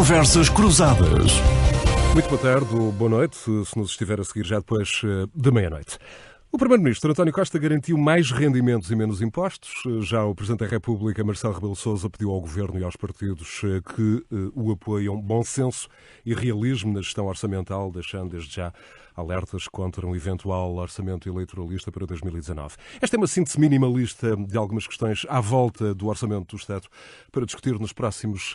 Conversas Cruzadas. Muito boa tarde ou boa noite, se nos estiver a seguir já depois da meia-noite. O Primeiro-Ministro António Costa garantiu mais rendimentos e menos impostos. Já o Presidente da República, Marcelo Rebelo de Sousa, pediu ao Governo e aos partidos que o apoiam bom senso e realismo na gestão orçamental, deixando desde já alertas contra um eventual orçamento eleitoralista para 2019. Esta é uma síntese minimalista de algumas questões à volta do Orçamento do Estado para discutir nos próximos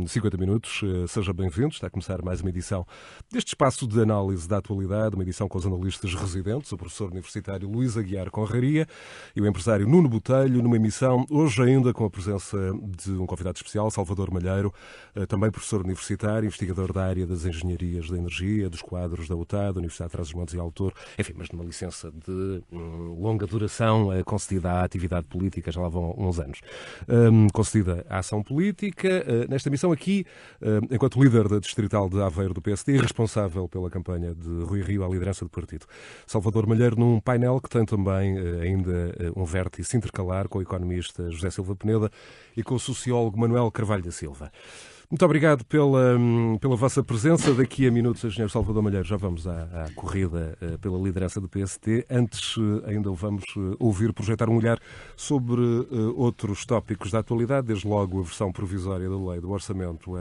50 minutos. Seja bem-vindo, está a começar mais uma edição deste espaço de análise da atualidade, uma edição com os analistas residentes, o professor universitário Luís Aguiar Conraria e o empresário Nuno Botelho, numa emissão hoje ainda com a presença de um convidado especial, Salvador Malheiro, também professor universitário, investigador da área das engenharias da energia, dos quadros da UTAD, da Universidade de Trás-os-Montes e autor, enfim, mas numa licença de longa duração concedida à atividade política, já lá vão uns anos. Concedida à ação política, nesta missão aqui, enquanto líder da distrital de Aveiro do PSD e responsável pela campanha de Rui Rio à liderança do partido. Salvador Malheiro num painel que tem também ainda um vértice intercalar com o economista José Silva Peneda e com o sociólogo Manuel Carvalho da Silva. Muito obrigado pela vossa presença. Daqui a minutos, Engenheiro Salvador Malheiro, já vamos à corrida pela liderança do PST. Antes, ainda o vamos ouvir projetar um olhar sobre outros tópicos da atualidade, desde logo a versão provisória da lei do Orçamento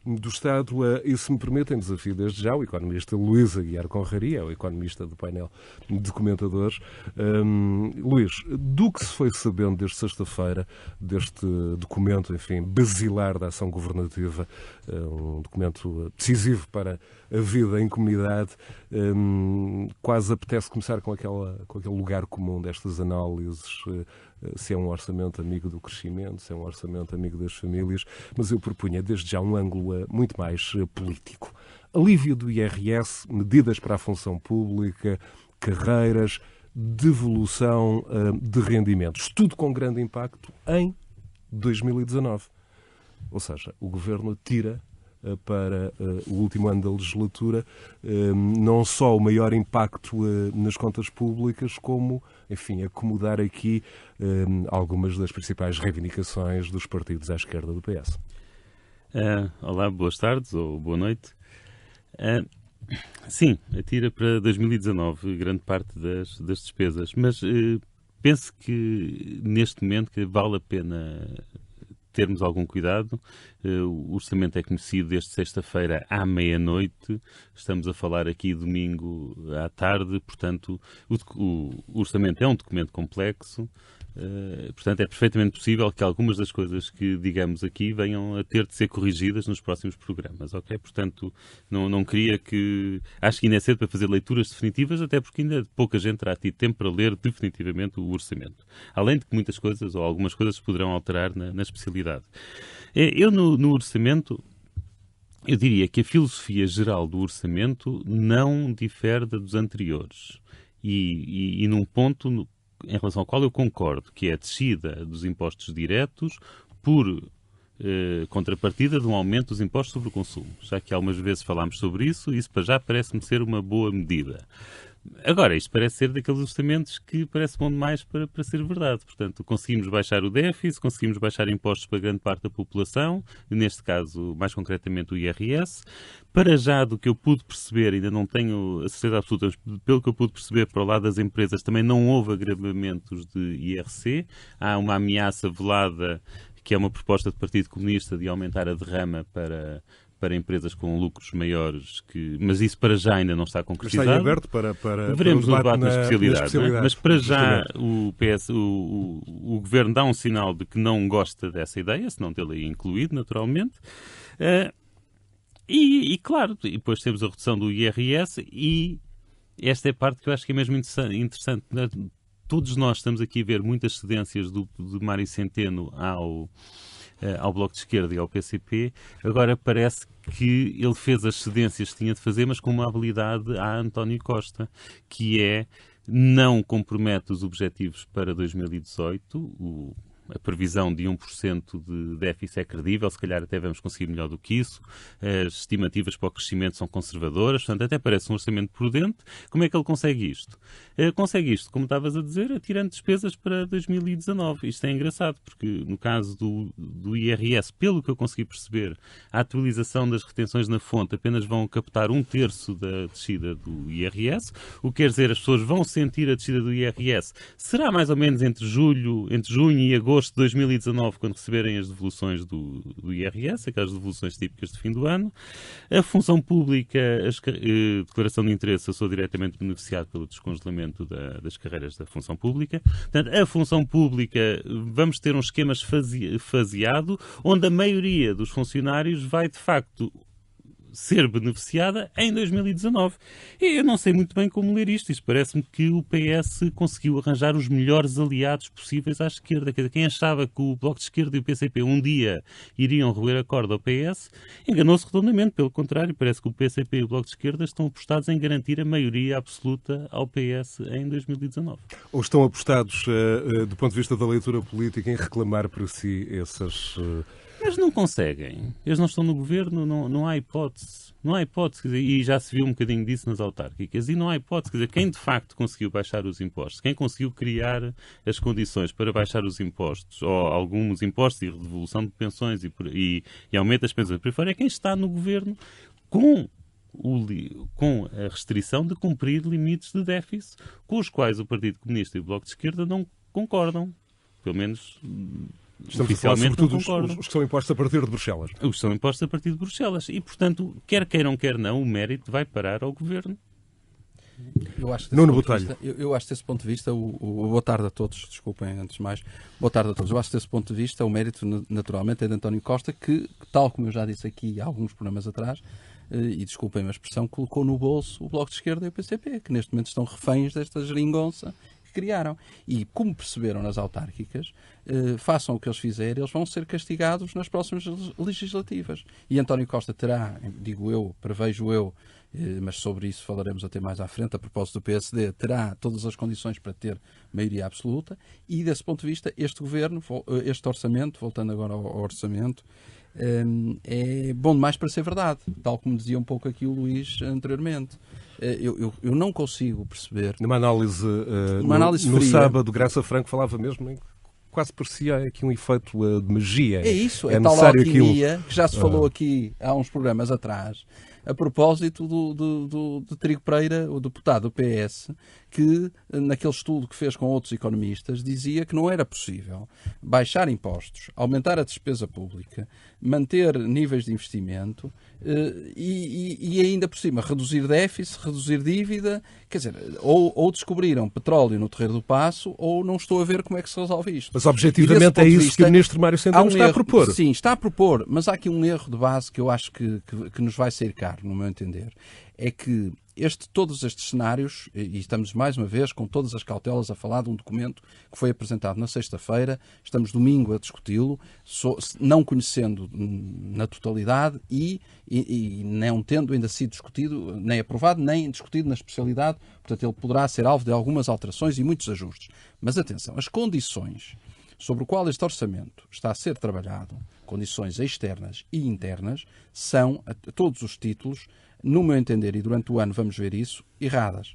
do Estado. E, se me permitem, desafio desde já o economista Luís Aguiar Conraria, o economista do painel de comentadores. Luís, do que se foi sabendo desde sexta-feira, deste documento, enfim, basilar da ação governativa, um documento decisivo para a vida em comunidade, quase apetece começar com aquele lugar comum destas análises, se é um orçamento amigo do crescimento, se é um orçamento amigo das famílias, mas eu propunha desde já um ângulo muito mais político. Alívio do IRS, medidas para a função pública, carreiras, devolução de rendimentos, tudo com grande impacto em 2019. Ou seja, o Governo tira para o último ano da legislatura não só o maior impacto nas contas públicas, como, enfim, acomodar aqui algumas das principais reivindicações dos partidos à esquerda do PS. Olá, boas tardes ou boa noite. Sim, atira para 2019 grande parte das despesas, mas penso que neste momento que vale a pena termos algum cuidado. O orçamento é conhecido desde sexta-feira à meia-noite. Estamos a falar aqui domingo à tarde, portanto, o orçamento é um documento complexo. Portanto, é perfeitamente possível que algumas das coisas que digamos aqui venham a ter de ser corrigidas nos próximos programas, ok? Portanto, não queria que... Acho que ainda é cedo para fazer leituras definitivas, até porque ainda pouca gente terá tido tempo para ler definitivamente o orçamento. Além de que muitas coisas, ou algumas coisas, se poderão alterar na especialidade. Eu, no orçamento, eu diria que a filosofia geral do orçamento não difere da dos anteriores. E num ponto em relação ao qual eu concordo, que é a descida dos impostos diretos por contrapartida de um aumento dos impostos sobre o consumo. Já que algumas vezes falámos sobre isso, isso para já parece-me ser uma boa medida. Agora, isto parece ser daqueles orçamentos que parece bom demais para ser verdade. Portanto, conseguimos baixar o déficit, conseguimos baixar impostos para grande parte da população, neste caso, mais concretamente, o IRS. Para já, do que eu pude perceber, ainda não tenho a certeza absoluta, mas pelo que eu pude perceber, para o lado das empresas, também não houve agravamentos de IRC. Há uma ameaça velada, que é uma proposta do Partido Comunista, de aumentar a derrama para empresas com lucros maiores, mas isso para já ainda não está concretizado. Está em aberto para veremos o debate na especialidade. Não é? Mas para já o Governo dá um sinal de que não gosta dessa ideia, se não tê-la incluído, naturalmente. E claro, e depois temos a redução do IRS e esta é a parte que eu acho que é mesmo interessante. Todos nós estamos aqui a ver muitas cedências de Mário Centeno ao Bloco de Esquerda e ao PCP. Agora parece que ele fez as cedências que tinha de fazer, mas com uma habilidade a António Costa, que é não compromete os objetivos para 2018, a previsão de 1% de déficit é credível, se calhar até vamos conseguir melhor do que isso. As estimativas para o crescimento são conservadoras, portanto até parece um orçamento prudente. Como é que ele consegue isto? Consegue isto, como estavas a dizer, atirando despesas para 2019. Isto é engraçado, porque no caso do IRS, pelo que eu consegui perceber, a atualização das retenções na fonte apenas vão captar 1/3 da descida do IRS, o que quer dizer, as pessoas vão sentir a descida do IRS. Será mais ou menos entre junho e agosto de 2019, quando receberem as devoluções do IRS, aquelas devoluções típicas de fim do ano. A função pública, declaração de interesse, eu sou diretamente beneficiado pelo descongelamento das carreiras da função pública. Portanto, a função pública, vamos ter um esquema faseado, onde a maioria dos funcionários vai, de facto, ser beneficiada em 2019. E eu não sei muito bem como ler isto. Isto parece-me que o PS conseguiu arranjar os melhores aliados possíveis à esquerda. Quer dizer, quem achava que o Bloco de Esquerda e o PCP um dia iriam roer a corda ao PS, enganou-se redondamente. Pelo contrário, parece que o PCP e o Bloco de Esquerda estão apostados em garantir a maioria absoluta ao PS em 2019. Ou estão apostados, do ponto de vista da leitura política, em reclamar para si essas... Mas não conseguem. Eles não estão no governo, não há hipótese. Não há hipótese, quer dizer, e já se viu um bocadinho disso nas autárquicas, e não há hipótese. Quer dizer, quem de facto conseguiu baixar os impostos, quem conseguiu criar as condições para baixar os impostos, ou alguns impostos e devolução de pensões e aumento das pensões por aí fora, é quem está no governo com a restrição de cumprir limites de déficit com os quais o Partido Comunista e o Bloco de Esquerda não concordam. Pelo menos... Estamos a falar sobretudo os que são impostos a partir de Bruxelas. Os que são impostos a partir de Bruxelas. E, portanto, quer queiram, quer não, o mérito vai parar ao Governo. Eu acho desse ponto de vista, boa tarde a todos, desculpem antes de mais, boa tarde a todos. Eu acho desse ponto de vista o mérito, naturalmente, é de António Costa, que, tal como eu já disse aqui há alguns programas atrás, e desculpem a expressão, colocou no bolso o Bloco de Esquerda e o PCP, que neste momento estão reféns desta geringonça que criaram. E, como perceberam nas autárquicas, façam o que eles fizerem, eles vão ser castigados nas próximas legislativas. E António Costa terá, digo eu, prevejo eu, mas sobre isso falaremos até mais à frente, a propósito do PSD, terá todas as condições para ter maioria absoluta e, desse ponto de vista, este governo, este orçamento, voltando agora ao orçamento, é bom demais para ser verdade, tal como dizia um pouco aqui o Luís anteriormente. Eu não consigo perceber... Numa análise no sábado, Graça Franco falava mesmo em quase parecia aqui um efeito de magia. É isso, é tal alquimia que já se falou aqui há uns programas atrás, a propósito do Trigo Pereira, o deputado do PS, que naquele estudo que fez com outros economistas dizia que não era possível baixar impostos, aumentar a despesa pública, manter níveis de investimento e ainda por cima reduzir déficit, reduzir dívida. Quer dizer, ou descobriram petróleo no Terreiro do Paço ou não estou a ver como é que se resolve isto. Mas objetivamente é isso que o Ministro Mário Centeno está a propor. Sim, está a propor, mas há aqui um erro de base que eu acho que nos vai sair caro, no meu entender. É que todos estes cenários, e estamos mais uma vez com todas as cautelas a falar de um documento que foi apresentado na sexta-feira, estamos domingo a discuti-lo, não conhecendo na totalidade e não tendo ainda sido discutido, nem aprovado, nem discutido na especialidade, portanto ele poderá ser alvo de algumas alterações e muitos ajustes. Mas atenção, as condições sobre o qual este orçamento está a ser trabalhado, condições externas e internas, são, a todos os títulos, no meu entender, e durante o ano vamos ver isso, erradas.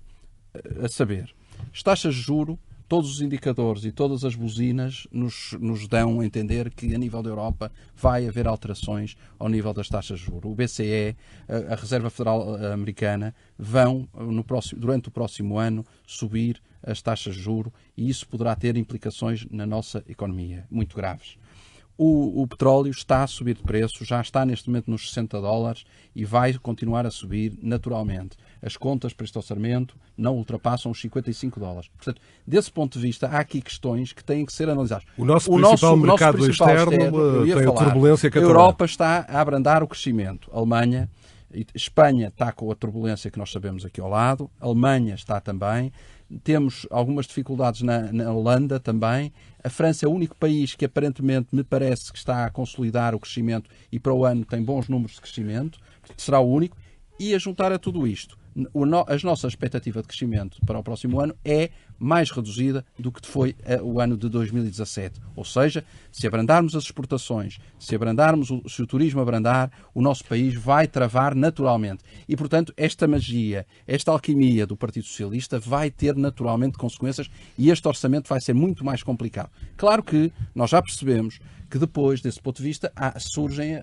A saber, as taxas de juro, todos os indicadores e todas as buzinas nos dão a entender que a nível da Europa vai haver alterações ao nível das taxas de juro. O BCE, a Reserva Federal Americana, vão, durante o próximo ano, subir as taxas de juro e isso poderá ter implicações na nossa economia, muito graves. O petróleo está a subir de preço, já está neste momento nos $60 e vai continuar a subir naturalmente. As contas para este orçamento não ultrapassam os $55. Portanto, desse ponto de vista, há aqui questões que têm que ser analisadas. O nosso principal mercado externo tem a turbulência que a Europa está a abrandar o crescimento. A Alemanha, Espanha está com a turbulência que nós sabemos aqui ao lado, a Alemanha está também. Temos algumas dificuldades na Holanda também. A França é o único país que aparentemente me parece que está a consolidar o crescimento e para o ano tem bons números de crescimento. Será o único. E a juntar a tudo isto, a nossa expectativa de crescimento para o próximo ano é mais reduzida do que foi o ano de 2017. Ou seja, se abrandarmos as exportações, se o turismo abrandar, o nosso país vai travar naturalmente. E, portanto, esta magia, esta alquimia do Partido Socialista vai ter naturalmente consequências e este orçamento vai ser muito mais complicado. Claro que nós já percebemos que depois, desse ponto de vista, surgem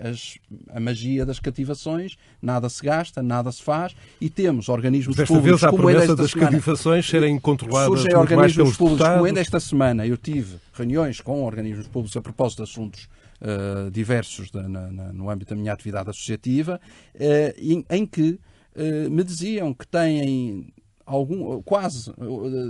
a magia das cativações, nada se gasta, nada se faz, e temos organismos públicos como a promessa das cativações serem controladas surgem muito mais pelos organismos públicos, como deputados. esta semana eu tive reuniões com organismos públicos a propósito de assuntos diversos no âmbito da minha atividade associativa, em que me diziam que têm quase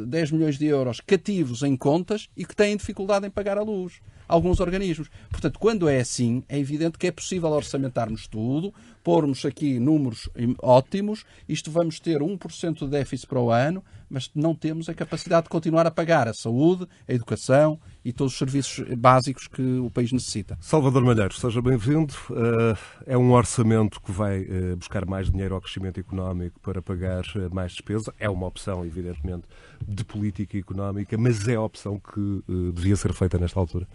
10 milhões de euros cativos em contas e que têm dificuldade em pagar a luz. Alguns organismos. Portanto, quando é assim, é evidente que é possível orçamentarmos tudo, pormos aqui números ótimos, vamos ter 1% de déficit para o ano, mas não temos a capacidade de continuar a pagar a saúde, a educação e todos os serviços básicos que o país necessita. Salvador Malheiro, seja bem-vindo. É um orçamento que vai buscar mais dinheiro ao crescimento económico para pagar mais despesa. É uma opção, evidentemente, de política económica, mas é a opção que devia ser feita nesta altura.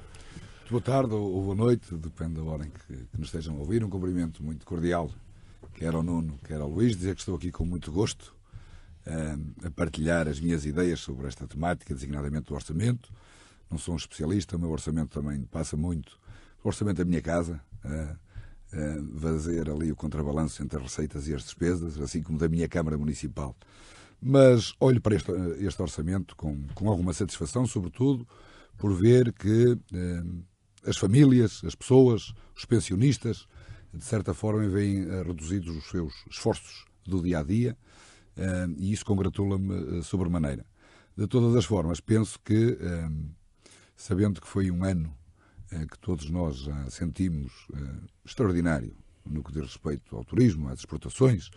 Boa tarde ou boa noite, depende da hora em que nos estejam a ouvir. Um cumprimento muito cordial, quer ao Nuno, quer ao Luís. Dizer que estou aqui com muito gosto a partilhar as minhas ideias sobre esta temática, designadamente do orçamento. Não sou um especialista, o meu orçamento também passa muito o orçamento da minha casa, fazer ali o contrabalanço entre as receitas e as despesas, assim como da minha Câmara Municipal. Mas olho para este orçamento com alguma satisfação, sobretudo por ver que as famílias, as pessoas, os pensionistas, de certa forma, veem reduzidos os seus esforços do dia-a-dia, e isso congratula-me sobremaneira. De todas as formas, penso que, sabendo que foi um ano que todos nós já sentimos extraordinário no que diz respeito ao turismo, às exportações,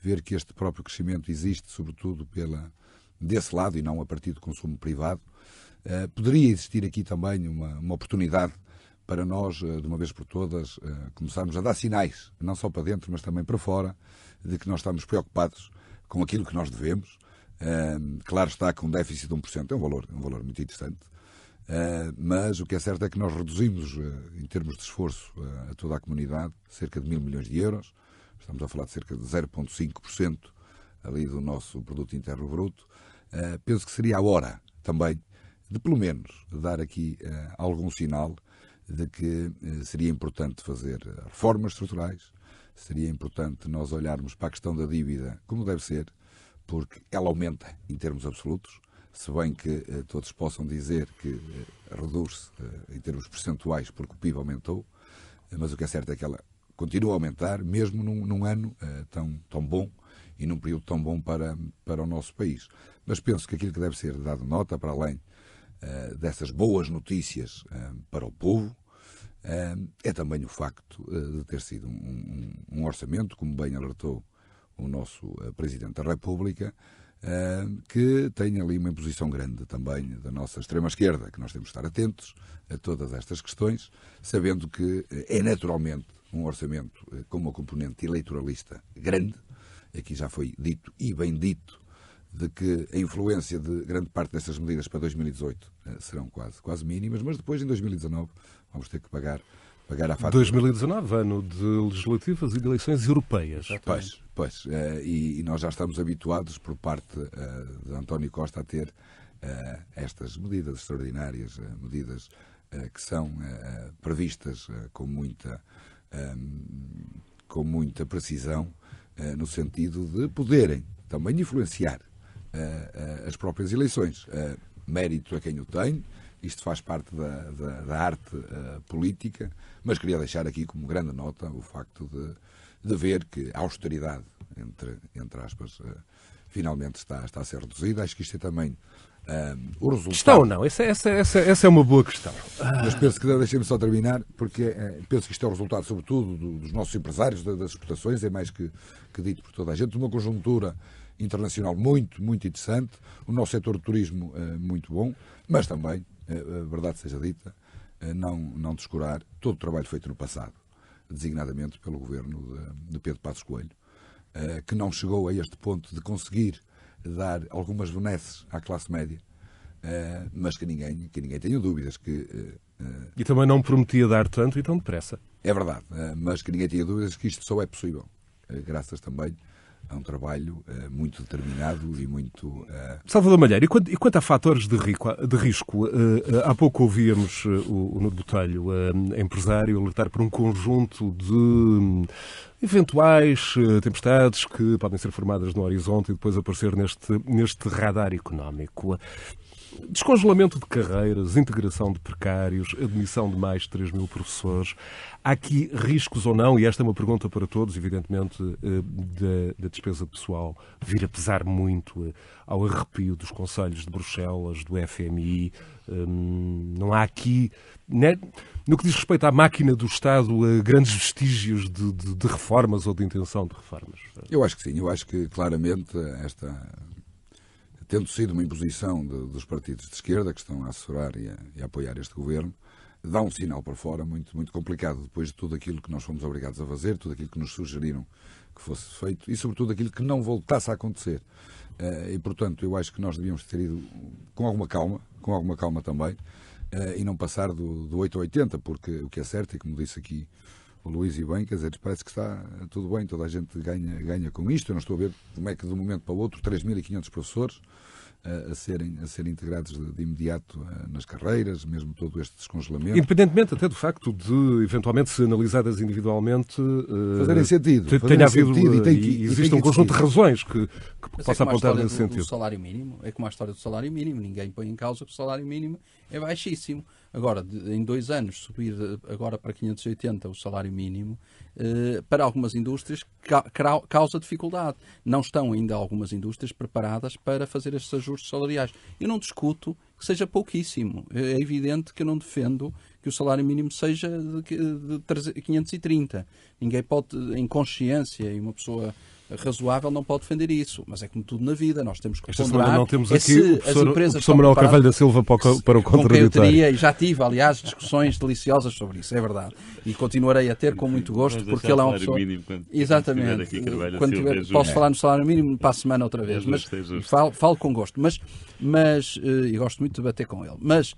ver que este próprio crescimento existe, sobretudo desse lado e não a partir do consumo privado, poderia existir aqui também uma oportunidade para nós, de uma vez por todas, começarmos a dar sinais, não só para dentro, mas também para fora, de que nós estamos preocupados com aquilo que nós devemos. Claro está que um déficit de 1% é um valor muito interessante, mas o que é certo é que nós reduzimos, em termos de esforço, a toda a comunidade, cerca de 1.000 milhões de euros. Estamos a falar de cerca de 0,5% ali do nosso produto interno bruto. Penso que seria a hora também de, pelo menos, dar aqui algum sinal de que seria importante fazer reformas estruturais, seria importante nós olharmos para a questão da dívida como deve ser, porque ela aumenta em termos absolutos, se bem que todos possam dizer que reduz-se em termos percentuais porque o PIB aumentou, mas o que é certo é que ela continua a aumentar, mesmo num ano tão bom e num período tão bom para o nosso país. Mas penso que aquilo que deve ser dado nota, para além dessas boas notícias para o povo, é também o facto de ter sido um orçamento, como bem alertou o nosso Presidente da República, que tem ali uma imposição grande também da nossa extrema-esquerda, que nós temos de estar atentos a todas estas questões, sabendo que é naturalmente um orçamento com uma componente eleitoralista grande. Aqui já foi dito e bem dito de que a influência de grande parte destas medidas para 2018 serão quase mínimas, mas depois, em 2019, vamos ter que pagar a fatura. 2019, ano de legislativas e de eleições europeias. Pois. E nós já estamos habituados, por parte de António Costa, a ter estas medidas extraordinárias, medidas que são previstas com muita precisão, no sentido de poderem também influenciar as próprias eleições. Mérito a quem o tem, isto faz parte da arte política, mas queria deixar aqui como grande nota o facto de ver que a austeridade, entre aspas, finalmente está a ser reduzida. Acho que isto é também o resultado... Está ou não? Essa é uma boa questão. Mas penso que, deixem-me só terminar, porque penso que isto é o resultado, sobretudo, dos nossos empresários, das exportações, é mais que dito por toda a gente, uma conjuntura internacional muito, muito interessante, o nosso setor de turismo muito bom, mas também, a verdade seja dita, não descurar todo o trabalho feito no passado, designadamente pelo governo de Pedro Passos Coelho, que não chegou a este ponto de conseguir dar algumas benesses à classe média, mas que ninguém tenha dúvidas que... E também não prometia dar tanto e tão depressa. É verdade, mas que ninguém tenha dúvidas que isto só é possível, graças também a um trabalho muito determinado e muito... Salvador Malheiro, e quanto a fatores de risco, há pouco ouvíamos o Nuno Botelho, empresário, alertar por um conjunto de eventuais tempestades que podem ser formadas no horizonte e depois aparecer neste radar económico. Descongelamento de carreiras, integração de precários, admissão de mais de 3 mil professores. Há aqui riscos ou não? E esta é uma pergunta para todos, evidentemente, da despesa pessoal vir a pesar muito ao arrepio dos conselhos de Bruxelas, do FMI. Não há aqui, né, no que diz respeito à máquina do Estado, grandes vestígios de reformas ou de intenção de reformas? Eu acho que sim. Eu acho que claramente tendo sido uma imposição dos partidos de esquerda que estão a assessorar e a apoiar este governo, dá um sinal para fora muito, muito complicado, depois de tudo aquilo que nós fomos obrigados a fazer, tudo aquilo que nos sugeriram que fosse feito e, sobretudo, aquilo que não voltasse a acontecer. E, portanto, eu acho que nós devíamos ter ido com alguma calma também, e não passar do 8 ao 80, porque o que é certo, e como disse aqui o Luís e bem, quer dizer, parece que está tudo bem, toda a gente ganha com isto. Eu não estou a ver como é que de um momento para o outro 3.500 professores a serem integrados de imediato nas carreiras, mesmo todo este descongelamento. Independentemente até do facto de, eventualmente, se analisadas individualmente, fazerem sentido. Tenha havido e existe um conjunto de razões que possa apontar nesse sentido. O salário mínimo é como a história do salário mínimo. Ninguém põe em causa que o salário mínimo é baixíssimo. Agora, em 2 anos, subir agora para 580 o salário mínimo, para algumas indústrias causa dificuldade. Não estão ainda algumas indústrias preparadas para fazer estes ajustes salariais. Eu não discuto que seja pouquíssimo. É evidente que eu não defendo que o salário mínimo seja de 530. Ninguém pode, em consciência, e uma pessoa razoável não pode defender isso, mas é como tudo na vida, nós temos que ponderar. Esta semana não temos aqui o professor Manuel Carvalho da Silva para o contraditório. Com quem eu teria, e já tive, aliás, discussões deliciosas sobre isso, é verdade. E continuarei a ter com muito gosto, porque ele é uma pessoa... Exatamente. Posso falar no salário mínimo para a semana outra vez, mas falo com gosto. E gosto muito de debater com ele. Mas,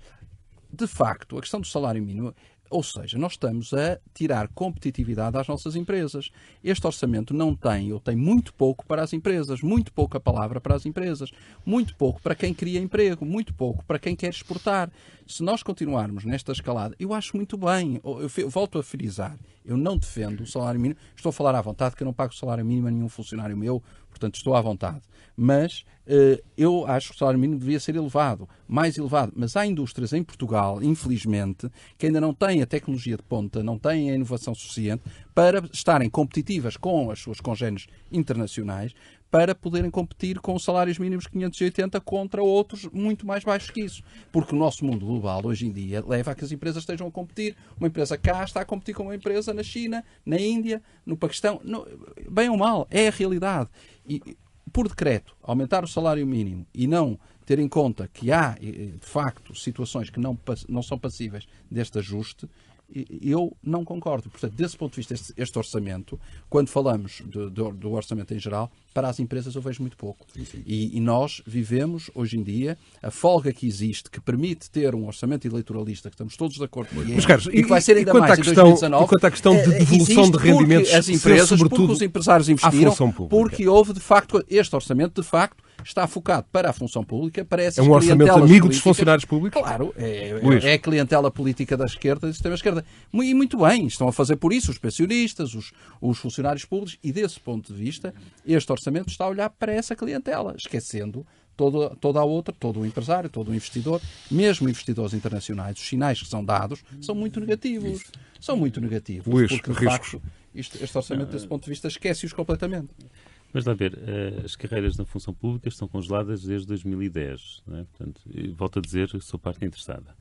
de facto, a questão do salário mínimo... Ou seja, nós estamos a tirar competitividade às nossas empresas. Este orçamento não tem, ou tem muito pouco para as empresas, muito pouca palavra para as empresas, muito pouco para quem cria emprego, muito pouco para quem quer exportar. Se nós continuarmos nesta escalada, eu acho muito bem, eu volto a frisar, eu não defendo o salário mínimo, estou a falar à vontade que eu não pago o salário mínimo a nenhum funcionário meu, portanto estou à vontade. Mas eu acho que o salário mínimo devia ser elevado, mais elevado. Mas há indústrias em Portugal, infelizmente, que ainda não têm a tecnologia de ponta, não têm a inovação suficiente para estarem competitivas com as suas congéneres internacionais, para poderem competir com salários mínimos 580 contra outros muito mais baixos que isso. Porque o nosso mundo global, hoje em dia, leva a que as empresas estejam a competir. Uma empresa cá está a competir com uma empresa na China, na Índia, no Paquistão. Bem ou mal, é a realidade. E, por decreto, aumentar o salário mínimo e não ter em conta que há, de facto, situações que não são passíveis deste ajuste, eu não concordo. Portanto, desse ponto de vista, este orçamento, quando falamos do orçamento em geral, para as empresas eu vejo muito pouco. Sim. E nós vivemos, hoje em dia, a folga que existe, que permite ter um orçamento eleitoralista, que estamos todos de acordo com mas, Carlos, e que vai ser ainda mais em 2019. Quanto à questão de devolução de rendimentos, as empresas, porque os empresários investiram, porque houve, de facto, este orçamento, de facto, está focado para a função pública, para essas clientelas políticas. É um orçamento amigo dos funcionários públicos? Claro, é a clientela política da esquerda e do sistema esquerda. E muito bem, estão a fazer por isso os pensionistas, os funcionários públicos, e desse ponto de vista, este orçamento está a olhar para essa clientela, esquecendo toda a outra, todo o empresário, todo o investidor, mesmo investidores internacionais. Os sinais que são dados são muito negativos. São muito negativos. Luís, porque, de facto, este orçamento, desse ponto de vista, esquece-os completamente. Mas lá ver, as carreiras na função pública estão congeladas desde 2010, não é? Portanto, volto a dizer, sou parte interessada.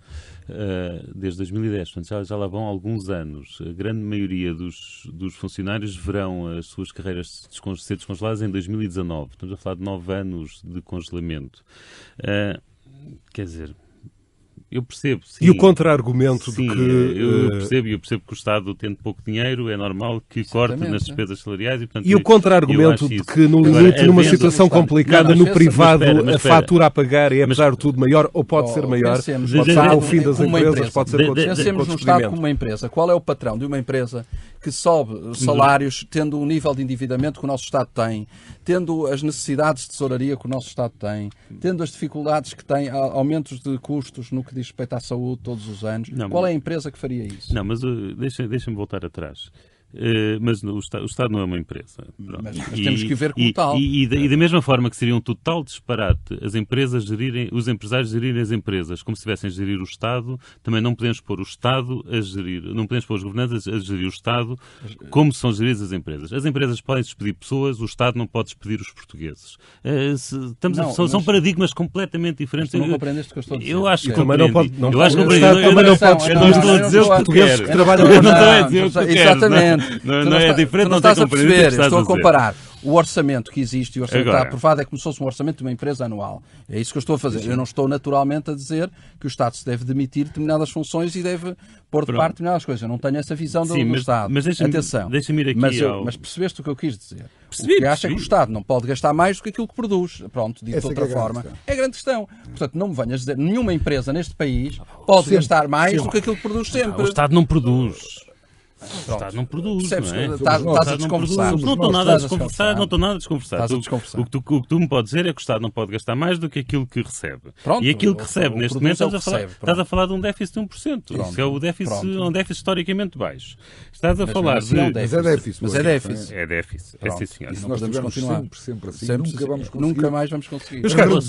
Desde 2010, portanto, já lá vão alguns anos. A grande maioria dos funcionários verão as suas carreiras ser descongeladas em 2019. Estamos a falar de 9 anos de congelamento. Quer dizer, Eu percebo, sim. E o contra-argumento sim, de que... eu percebo que o Estado, tendo pouco dinheiro, é normal que corte nas despesas salariais. E o contra-argumento de que, no limite, numa situação complicada, no privado, a fatura a pagar é, apesar de tudo, maior, ou pode ser maior, pode ser com o fim das empresas, pode ser com Pensemos no Estado como uma empresa. Qual é o patrão de uma empresa que sobe salários, tendo o nível de endividamento que o nosso Estado tem, tendo as necessidades de tesouraria que o nosso Estado tem, tendo as dificuldades que tem, aumentos de custos no que diz respeito à saúde todos os anos? Qual é a empresa que faria isso? Não, mas deixa-me voltar atrás. Mas o Estado não é uma empresa. Mas temos que ver como tal. E da mesma forma que seria um total disparate os empresários gerirem as empresas como se estivessem a gerir o Estado, também não podemos pôr o Estado a gerir, não podemos pôr os governantes a gerir o Estado como são geridas as empresas. As empresas podem despedir pessoas, o Estado não pode despedir os portugueses. São paradigmas completamente diferentes. Não compreendeste o que eu estou a dizer. Eu acho que compreendi. Eu acho que compreendi. Eu não estou a dizer os portugueses que trabalham com o Exatamente. Não é diferente, não estás a perceber. Estou a dizer. comparar o orçamento que existe e o orçamento que Agora, está aprovado é como se fosse um orçamento de uma empresa anual. É isso que eu estou a fazer. Eu não estou naturalmente a dizer que o Estado se deve demitir determinadas funções e deve pôr de parte determinadas coisas. Eu não tenho essa visão do Estado. Mas atenção. Deixa-me ir aqui mas percebeste o que eu quis dizer? O que acha é que o Estado não pode gastar mais do que aquilo que produz. Pronto, dito de outra forma. É a grande questão. Portanto, não me venhas dizer, nenhuma empresa neste país pode gastar mais do que aquilo que produz sempre. O Estado não produz. O Estado não produz, não é? Estás a desconversar. Não estou nada a desconversar. O que tu me podes dizer é que o Estado não pode gastar mais do que aquilo que recebe. Pronto, e aquilo que recebe, neste momento, estás a falar de um déficit de 1%. Pronto, isso é um déficit historicamente baixo. Estás a falar de... Mas é déficit. Mas é déficit. É déficit. É sim, senhor. E se nós estivermos sempre assim, nunca mais vamos conseguir. Mas, Carlos,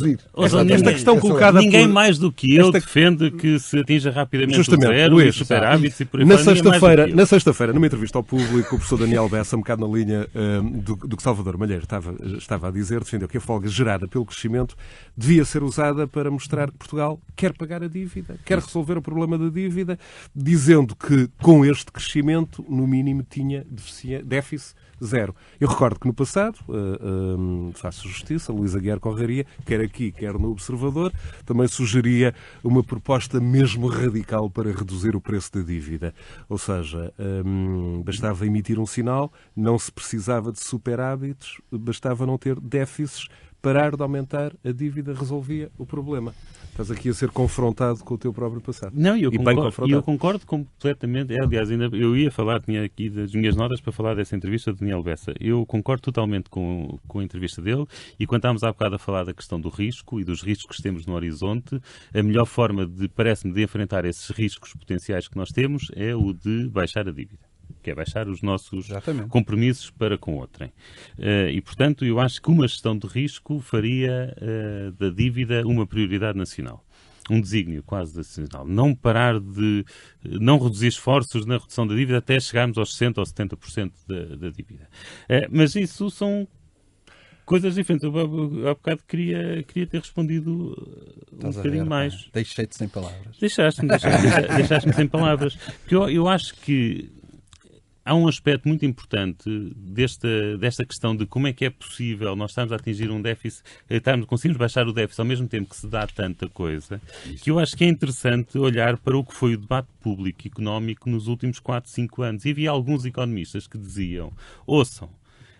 esta questão colocada ninguém mais do que eu defende que se atinja rapidamente o zero e superávites e por aí fora. Na sexta-feira, numa entrevista ao público, o professor Daniel Bessa, um bocado na linha do que Salvador Malheiro estava a dizer, defendeu que a folga gerada pelo crescimento devia ser usada para mostrar que Portugal quer pagar a dívida, quer resolver o problema da dívida, dizendo que com este crescimento, no mínimo, tinha déficit zero. Eu recordo que no passado, faço justiça, Luís Aguiar Correria, quer aqui, quer no Observador, também sugeria uma proposta mesmo radical para reduzir o preço da dívida. Ou seja, bastava emitir um sinal, não se precisava de superávites, bastava não ter déficits, parar de aumentar a dívida resolvia o problema. Estás aqui a ser confrontado com o teu próprio passado. Não, eu concordo completamente. Aliás, ainda eu ia falar, tinha aqui das minhas notas para falar dessa entrevista de Daniel Bessa. Eu concordo totalmente com a entrevista dele e quando estávamos há bocado a falar da questão do risco e dos riscos que temos no horizonte, a melhor forma, parece-me, de enfrentar esses riscos potenciais que nós temos é o de baixar a dívida. Que é baixar os nossos compromissos para com outrem. E, portanto, eu acho que uma gestão de risco faria da dívida uma prioridade nacional. Um desígnio quase nacional. Não parar de... não reduzir esforços na redução da dívida até chegarmos aos 60% ou 70% da dívida. Mas isso são coisas diferentes. Eu há bocado queria ter respondido um bocadinho mais. Deixei-te sem palavras. Deixaste-me sem palavras. Porque eu acho que há um aspecto muito importante desta questão de como é que é possível nós estarmos a atingir um déficit, conseguimos baixar o déficit ao mesmo tempo que se dá tanta coisa, que eu acho que é interessante olhar para o que foi o debate público e económico nos últimos 4, 5 anos. E havia alguns economistas que diziam, ouçam,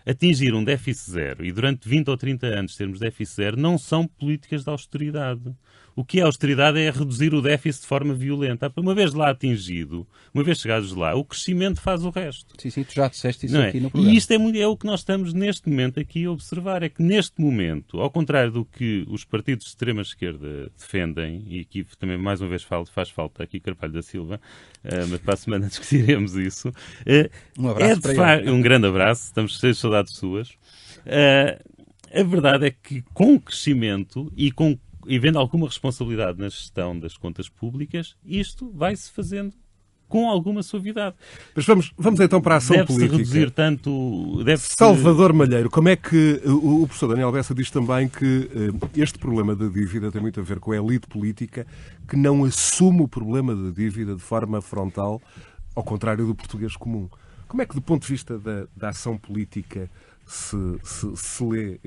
atingir um déficit zero e durante 20 ou 30 anos termos déficit zero não são políticas de austeridade. O que é austeridade é reduzir o déficit de forma violenta. Uma vez lá atingido, uma vez chegados lá, o crescimento faz o resto. Sim, tu já disseste isso aqui no programa. E isto é o que nós estamos neste momento aqui a observar. É que neste momento, ao contrário do que os partidos de extrema-esquerda defendem, e aqui também mais uma vez faz falta aqui Carvalho da Silva, mas para a semana discutiremos isso. Um abraço para ele. Um grande abraço, estamos cheios de saudades suas. A verdade é que com o crescimento e vendo alguma responsabilidade na gestão das contas públicas, isto vai-se fazendo com alguma suavidade. Mas vamos então para a ação política. Reduzir tanto... Salvador Malheiro, como é que o professor Daniel Bessa diz também que este problema da dívida tem muito a ver com a elite política que não assume o problema da dívida de forma frontal, ao contrário do português comum. Como é que, do ponto de vista da ação política, se lê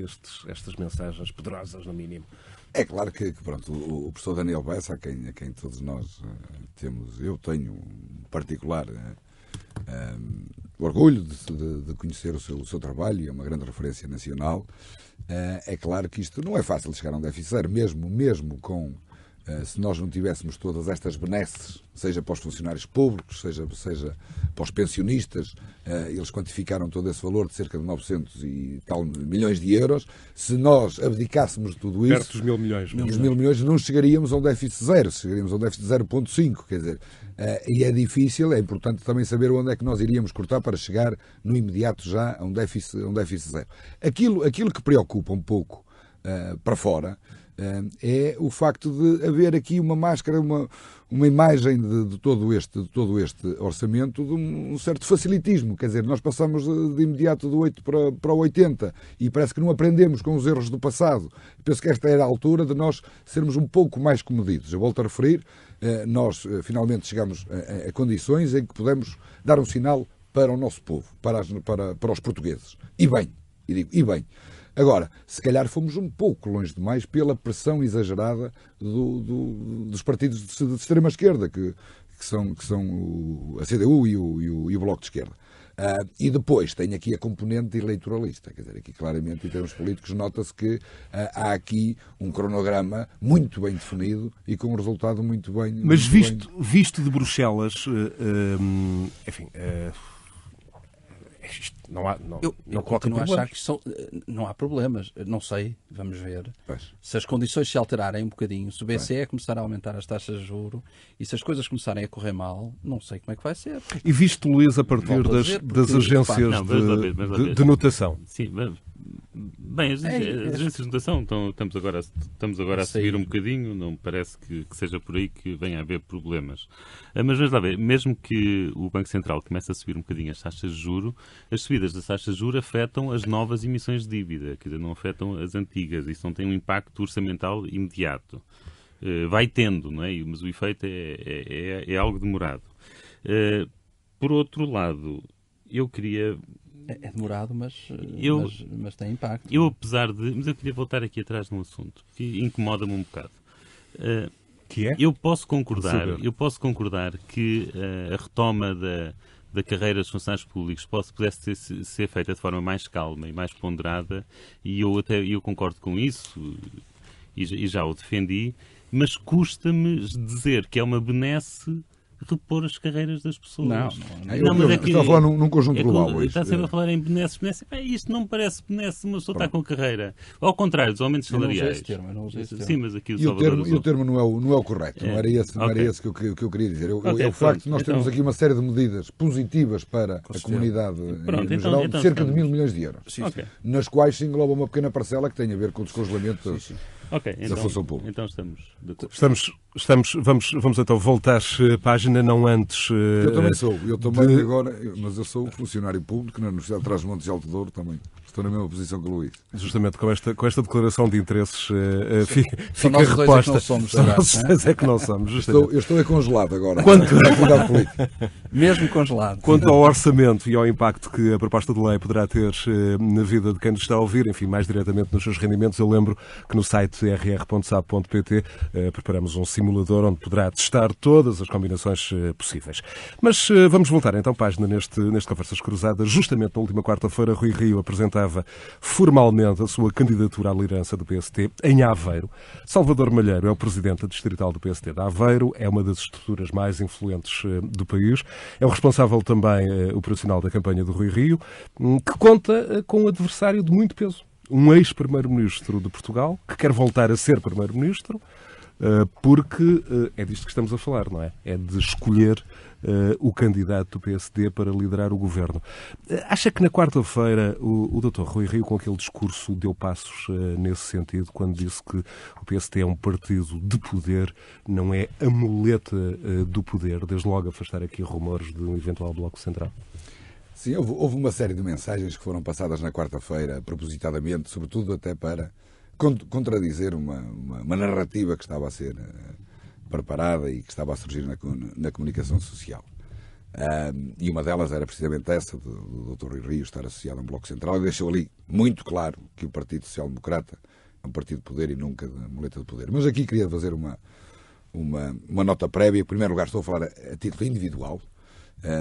estas mensagens poderosas, no mínimo? É claro que pronto, o professor Daniel Bessa, a quem todos nós eu tenho um particular orgulho de conhecer o seu trabalho, é uma grande referência nacional. É claro que isto não é fácil de chegar a um déficit zero, mesmo com, se nós não tivéssemos todas estas benesses, seja para os funcionários públicos, seja para os pensionistas, eles quantificaram todo esse valor de cerca de 900 e tal milhões de euros. Se nós abdicássemos de tudo isso, perto dos 1.000 milhões. Os 1.000 milhões não chegaríamos a um déficit zero, chegaríamos a um déficit 0,5, quer dizer, e é difícil, é importante também saber onde é que nós iríamos cortar para chegar no imediato já a um déficit zero. Aquilo que preocupa um pouco para fora é o facto de haver aqui uma máscara, uma imagem de todo este orçamento de um certo facilitismo. Quer dizer, nós passamos de imediato do 8 para o 80 e parece que não aprendemos com os erros do passado. Penso que esta era a altura de nós sermos um pouco mais comedidos. Eu volto a referir, nós finalmente chegamos a condições em que podemos dar um sinal para o nosso povo, para os portugueses. E bem. Agora, se calhar fomos um pouco longe demais pela pressão exagerada dos partidos de extrema-esquerda, que são a CDU e o Bloco de Esquerda. E depois tem aqui a componente eleitoralista. Quer dizer, aqui claramente, em termos políticos, nota-se que há aqui um cronograma muito bem definido e com um resultado muito bem... Mas visto de Bruxelas, enfim... Eu continuo a achar que não há problemas. Não sei, vamos ver. Pois. Se as condições se alterarem um bocadinho, se o BCE começar a aumentar as taxas de juros e se as coisas começarem a correr mal, não sei como é que vai ser. E visto, Luís, a partir das agências de notação? Sim, bem, as agências de notação estamos agora a subir um bocadinho, não me parece que seja por aí que venha a haver problemas. Mas vamos lá ver, mesmo que o Banco Central comece a subir um bocadinho as taxas de juros, as subidas das taxas de juros afetam as novas emissões de dívida, quer dizer, não afetam as antigas. Isso não tem um impacto orçamental imediato. Vai tendo, não é? Mas o efeito é algo demorado. Por outro lado, eu queria... É demorado, mas tem impacto. Mas eu queria voltar aqui atrás num assunto que incomoda-me um bocado. Que é? Eu posso concordar que a retoma da carreira dos funcionários públicos pudesse ser feita de forma mais calma e mais ponderada, e eu concordo com isso e já o defendi, mas custa-me dizer que é uma benesse repor as carreiras das pessoas. Estou a falar num conjunto global. Está sempre a falar em benesses. Isto não me parece benesse, uma pessoa está com carreira. Ao contrário, dos aumentos salariais. Eu não usei esse termo. Sim, mas aqui e o termo não é o correto. Não era esse que eu queria dizer. É o facto de nós termos aqui uma série de medidas positivas para a comunidade em geral, de cerca de 1.000 milhões de euros, nas quais se engloba uma pequena parcela que tem a ver com o descongelamento da função pública. Então estamos de acordo. Vamos então voltar à página, não antes... Eu também sou, agora, mas eu sou funcionário público na Universidade de Trás-os-Montes de Alto Douro também. Estou na mesma posição que o Luís. Justamente com esta declaração de interesses fica nós a resposta. Nós dois é que não somos. Eu estou congelado agora. Na atividade política. Mesmo congelado. Quanto ao orçamento e ao impacto que a proposta de lei poderá ter na vida de quem nos está a ouvir, enfim, mais diretamente nos seus rendimentos, eu lembro que no site rr.sap.pt preparamos um simulador onde poderá testar todas as combinações possíveis. Mas vamos voltar então página neste Conversas Cruzadas. Justamente na última quarta-feira, Rui Rio apresentava formalmente a sua candidatura à liderança do PST em Aveiro. Salvador Malheiro é o presidente distrital do PST de Aveiro, é uma das estruturas mais influentes do país, é o responsável também operacional da campanha do Rui Rio, que conta com um adversário de muito peso. Um ex-primeiro-ministro de Portugal, que quer voltar a ser primeiro-ministro, porque é disto que estamos a falar, não é? É de escolher o candidato do PSD para liderar o governo. Acha que na quarta-feira o Dr. Rui Rio, com aquele discurso, deu passos nesse sentido, quando disse que o PSD é um partido de poder, não é a muleta do poder, desde logo afastar aqui rumores de um eventual bloco central? Sim, houve uma série de mensagens que foram passadas na quarta-feira, propositadamente, sobretudo até para contradizer uma narrativa que estava a ser preparada e que estava a surgir na comunicação social. E uma delas era precisamente essa, do Dr. Rui Rio estar associado a um Bloco Central, e deixou ali muito claro que o Partido Social Democrata é um partido de poder e nunca de muleta de poder. Mas aqui queria fazer uma nota prévia. Em primeiro lugar, estou a falar a título individual,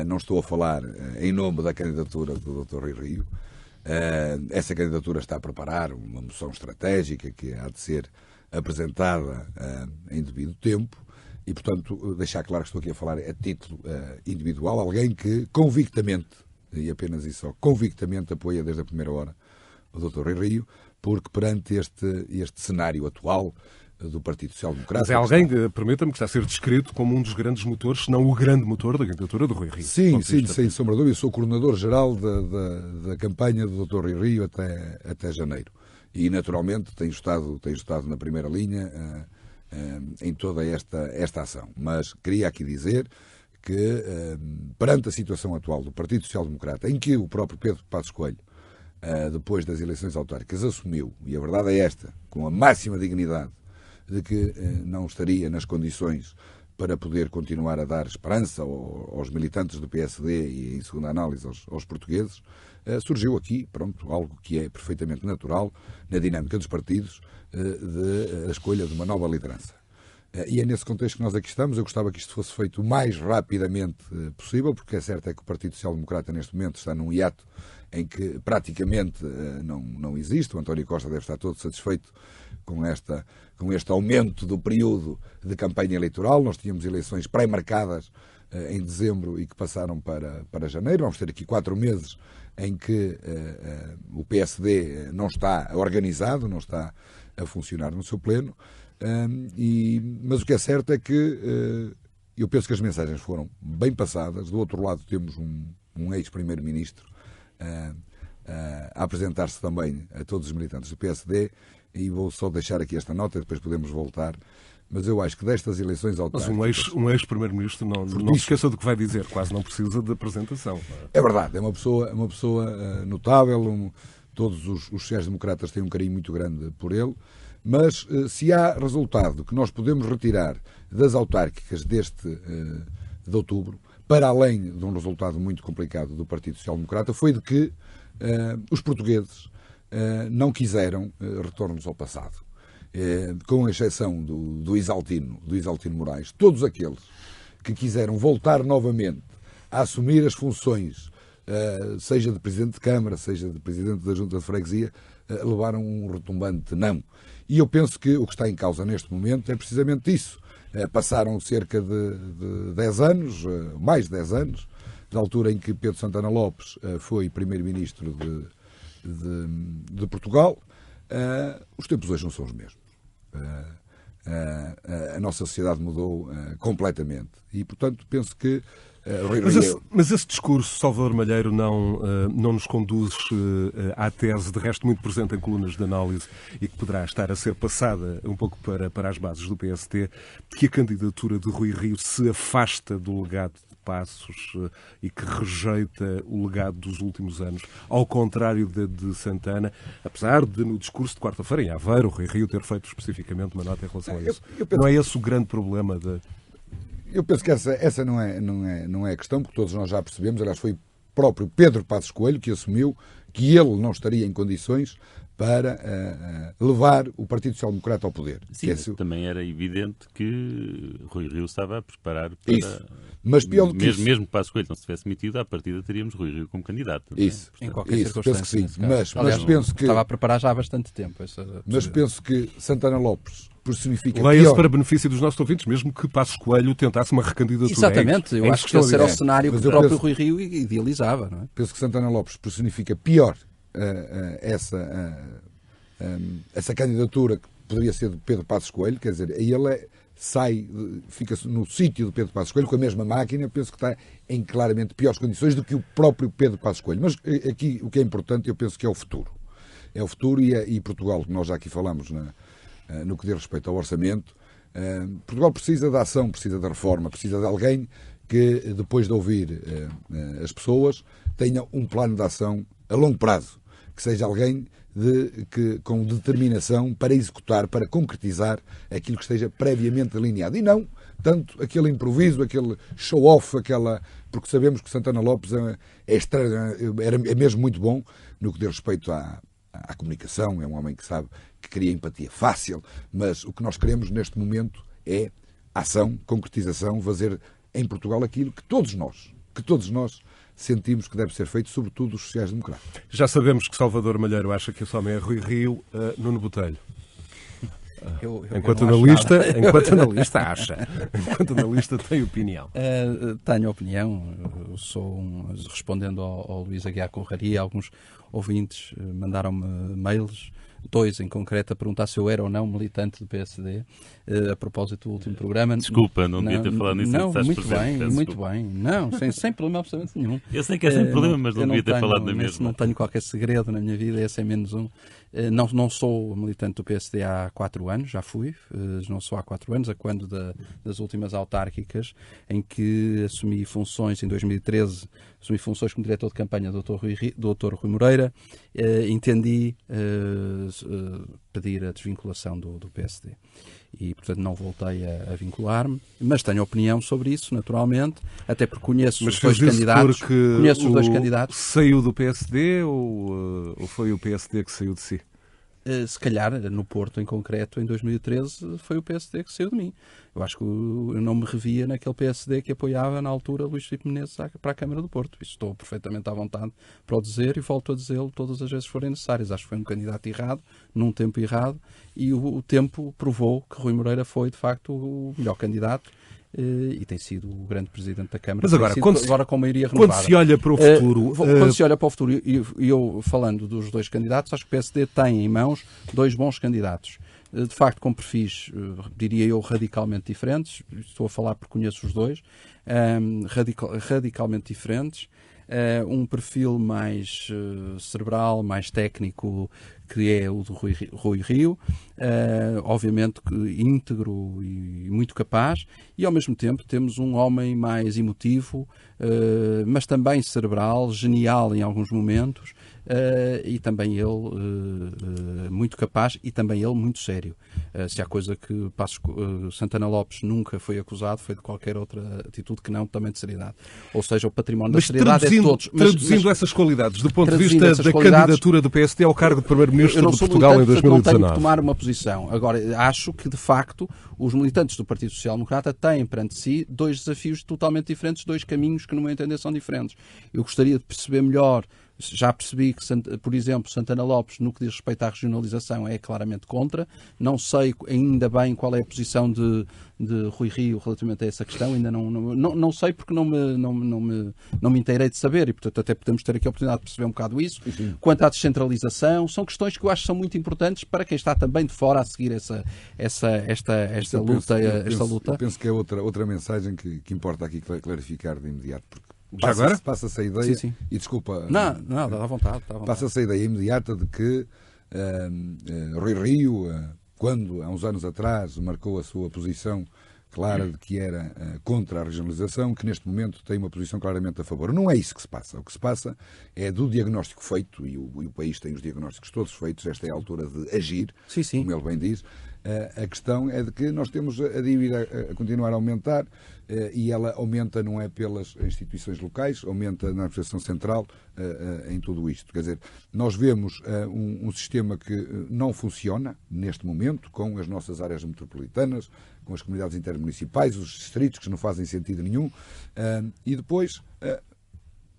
não estou a falar em nome da candidatura do Dr. Rui Rio. Essa candidatura está a preparar uma moção estratégica que há de ser apresentada em devido tempo. E, portanto, deixar claro que estou aqui a falar a título individual, alguém que convictamente, e apenas isso só, convictamente apoia desde a primeira hora o Dr. Rui Rio, porque perante este cenário atual do Partido Social Democrata... Mas é alguém, permita-me, que está a ser descrito como um dos grandes motores, se não o grande motor da candidatura do Rui Rio. Sim, sem sombra de dúvida. Eu sou coordenador-geral da campanha do Dr. Rui Rio até janeiro. E, naturalmente, tenho estado na primeira linha... em toda esta ação. Mas queria aqui dizer que, perante a situação atual do Partido Social Democrata, em que o próprio Pedro Passos Coelho, depois das eleições autárquicas, assumiu, e a verdade é esta, com a máxima dignidade, de que não estaria nas condições para poder continuar a dar esperança aos militantes do PSD e, em segunda análise, aos portugueses, surgiu aqui, algo que é perfeitamente natural na dinâmica dos partidos, a escolha de uma nova liderança. E é nesse contexto que nós aqui estamos. Eu gostava que isto fosse feito o mais rapidamente possível, porque é certo que o Partido Social Democrata neste momento está num hiato em que praticamente não existe. O António Costa deve estar todo satisfeito com este aumento do período de campanha eleitoral. Nós tínhamos eleições pré-marcadas em dezembro e que passaram para janeiro. Vamos ter aqui 4 meses em que o PSD não está organizado, não está a funcionar no seu pleno, mas o que é certo é que eu penso que as mensagens foram bem passadas. Do outro lado temos um ex-primeiro-ministro a apresentar-se também a todos os militantes do PSD, e vou só deixar aqui esta nota e depois podemos voltar. Mas eu acho que destas eleições autárquicas... Mas um ex-primeiro-ministro não se esqueça do que vai dizer, quase não precisa de apresentação. É verdade, é uma pessoa notável, todos os sociais-democratas têm um carinho muito grande por ele, mas se há resultado que nós podemos retirar das autárquicas de outubro, para além de um resultado muito complicado do Partido Social Democrata, foi de que os portugueses não quiseram retornos ao passado. Com exceção do Isaltino Moraes, todos aqueles que quiseram voltar novamente a assumir as funções, seja de Presidente de Câmara, seja de Presidente da Junta de Freguesia, levaram um retumbante não. E eu penso que o que está em causa neste momento é precisamente isso. Passaram cerca de 10 anos, mais de 10 anos, da altura em que Pedro Santana Lopes foi Primeiro-Ministro de Portugal. Os tempos hoje não são os mesmos. A nossa sociedade mudou completamente. E, portanto, penso que... Mas esse discurso, Salvador Malheiro, não nos conduz à tese, de resto muito presente em colunas de análise e que poderá estar a ser passada um pouco para as bases do PST, que a candidatura de Rui Rio se afasta do legado de Passos e que rejeita o legado dos últimos anos, ao contrário de Santana, apesar de no discurso de quarta-feira em Aveiro, o Rui Rio ter feito especificamente uma nota em relação a isso. Não é esse o grande problema Eu penso que essa não é a questão, porque todos nós já percebemos. Aliás, foi o próprio Pedro Passos Coelho que assumiu que ele não estaria em condições para levar o Partido Social Democrata ao poder. Sim, também era evidente que Rui Rio estava a preparar para... Isso. Mas pior do que isso... Mesmo que Passos Coelho não se tivesse metido, à partida teríamos Rui Rio como candidato. Isso. Em qualquer circunstância. Penso que sim. Mas penso que... Estava a preparar já há bastante tempo. Mas penso que Santana Lopes personifica... Leia-se para benefício dos nossos ouvintes, mesmo que Passos Coelho tentasse uma recandidatura. Exatamente. Eu acho que esse era o cenário que o próprio Rui Rio idealizava. Não é? Penso que Santana Lopes personifica pior essa candidatura que poderia ser de Pedro Passos Coelho, quer dizer, ele fica no sítio de Pedro Passos Coelho com a mesma máquina. Penso que está em claramente piores condições do que o próprio Pedro Passos Coelho. Mas aqui o que é importante, eu penso que é o futuro. É o futuro e Portugal, que nós já aqui falamos no que diz respeito ao orçamento. Portugal precisa de ação, precisa de reforma, precisa de alguém que, depois de ouvir as pessoas, tenha um plano de ação a longo prazo, que seja alguém com determinação para executar, para concretizar aquilo que esteja previamente delineado, e não tanto aquele improviso, aquele show-off, porque sabemos que Santana Lopes é mesmo muito bom no que diz respeito à comunicação, é um homem que sabe que cria empatia fácil, mas o que nós queremos neste momento é ação, concretização, fazer em Portugal aquilo que todos nós sentimos que deve ser feito, sobretudo os sociais-democratas. Já sabemos que Salvador Malheiro acha que esse homem é Rui Rio, Nuno Botelho. Enquanto analista acha. Enquanto analista tem opinião. Tenho opinião. Eu respondendo ao Luís Aguiar Conraria, alguns ouvintes mandaram-me mails, 2 em concreto, a perguntar se eu era ou não militante do PSD, a propósito do último programa. Desculpa, não devia ter falado nisso. Não, muito bem. Não, sem problema absolutamente nenhum. Eu sei que é sem problema, mas não devia ter falado na mesma. Não tenho qualquer segredo na minha vida, esse é menos um. Não sou militante do PSD há 4 anos, já fui, não sou há 4 anos, a quando das últimas autárquicas, em que assumi funções, em 2013, assumi funções como diretor de campanha do Dr. Rui Moreira, entendi pedir a desvinculação do PSD. E, portanto, não voltei a vincular-me, mas tenho opinião sobre isso, naturalmente, até porque conheço os dois candidatos. Conheço os dois candidatos. Saiu do PSD ou foi o PSD que saiu de si? Se calhar, no Porto em concreto, em 2013, foi o PSD que saiu de mim. Eu acho que eu não me revia naquele PSD que apoiava na altura Luís Filipe Menezes para a Câmara do Porto. Estou perfeitamente à vontade para o dizer e volto a dizê-lo todas as vezes que forem necessárias. Acho que foi um candidato errado, num tempo errado, e o tempo provou que Rui Moreira foi, de facto, o melhor candidato e tem sido o grande presidente da Câmara. Mas agora com maioria renovada. Quando se olha para o futuro... Quando se olha para o futuro, e eu falando dos 2 candidatos, acho que o PSD tem em mãos 2 bons candidatos. De facto, com perfis, diria eu, radicalmente diferentes. Estou a falar porque conheço os 2. Radicalmente diferentes. Um perfil mais cerebral, mais técnico, que é o do Rui Rio, obviamente íntegro e muito capaz, e ao mesmo tempo temos um homem mais emotivo, mas também cerebral, genial em alguns momentos, e também ele muito capaz e também ele muito sério. Se há coisa que Santana Lopes nunca foi acusado, foi de qualquer outra atitude que não também de seriedade. Ou seja, o património da seriedade é de todos. Traduzindo essas qualidades, do ponto de vista da candidatura do PSD ao cargo de Primeiro-Ministro de Portugal em 2019. Eu não tenho que tomar uma posição. Agora, acho que, de facto, os militantes do Partido Social Democrata têm perante si 2 desafios totalmente diferentes, 2 caminhos que, no meu entender, são diferentes. Eu gostaria de perceber melhor. Já percebi que, por exemplo, Santana Lopes, no que diz respeito à regionalização, é claramente contra. Não sei ainda bem qual é a posição de Rui Rio relativamente a essa questão. Ainda não sei porque não me inteirei de saber e, portanto, até podemos ter aqui a oportunidade de perceber um bocado isso. Sim. Quanto à descentralização, são questões que eu acho que são muito importantes para quem está também de fora a seguir esta luta. Eu penso que é outra mensagem que importa aqui clarificar de imediato, porque passa-se a ideia, sim. E desculpa... Não, dá à vontade. Passa-se a ideia imediata de que Rui Rio, quando há uns anos atrás marcou a sua posição clara de que era contra a regionalização, que neste momento tem uma posição claramente a favor. Não é isso que se passa. O que se passa é do diagnóstico feito, e o país tem os diagnósticos todos feitos, esta é a altura de agir, sim. como ele bem diz. A questão é de que nós temos a dívida a continuar a aumentar e ela aumenta não é pelas instituições locais, aumenta na administração central em tudo isto. Quer dizer, nós vemos um sistema que não funciona neste momento com as nossas áreas metropolitanas, com as comunidades intermunicipais, os distritos que não fazem sentido nenhum e depois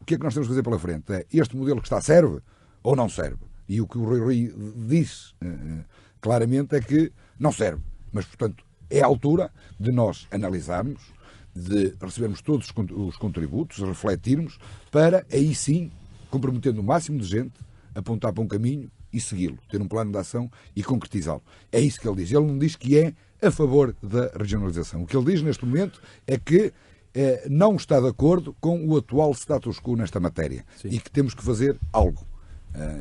o que é que nós temos que fazer pela frente? Este modelo que está serve ou não serve? E o que o Rui disse claramente é que não serve. Mas, portanto, é a altura de nós analisarmos, de recebermos todos os contributos, refletirmos, para aí sim, comprometendo o máximo de gente, apontar para um caminho e segui-lo, ter um plano de ação e concretizá-lo. É isso que ele diz. Ele não diz que é a favor da regionalização. O que ele diz neste momento é que não está de acordo com o atual status quo nesta matéria. Sim. E que temos que fazer algo.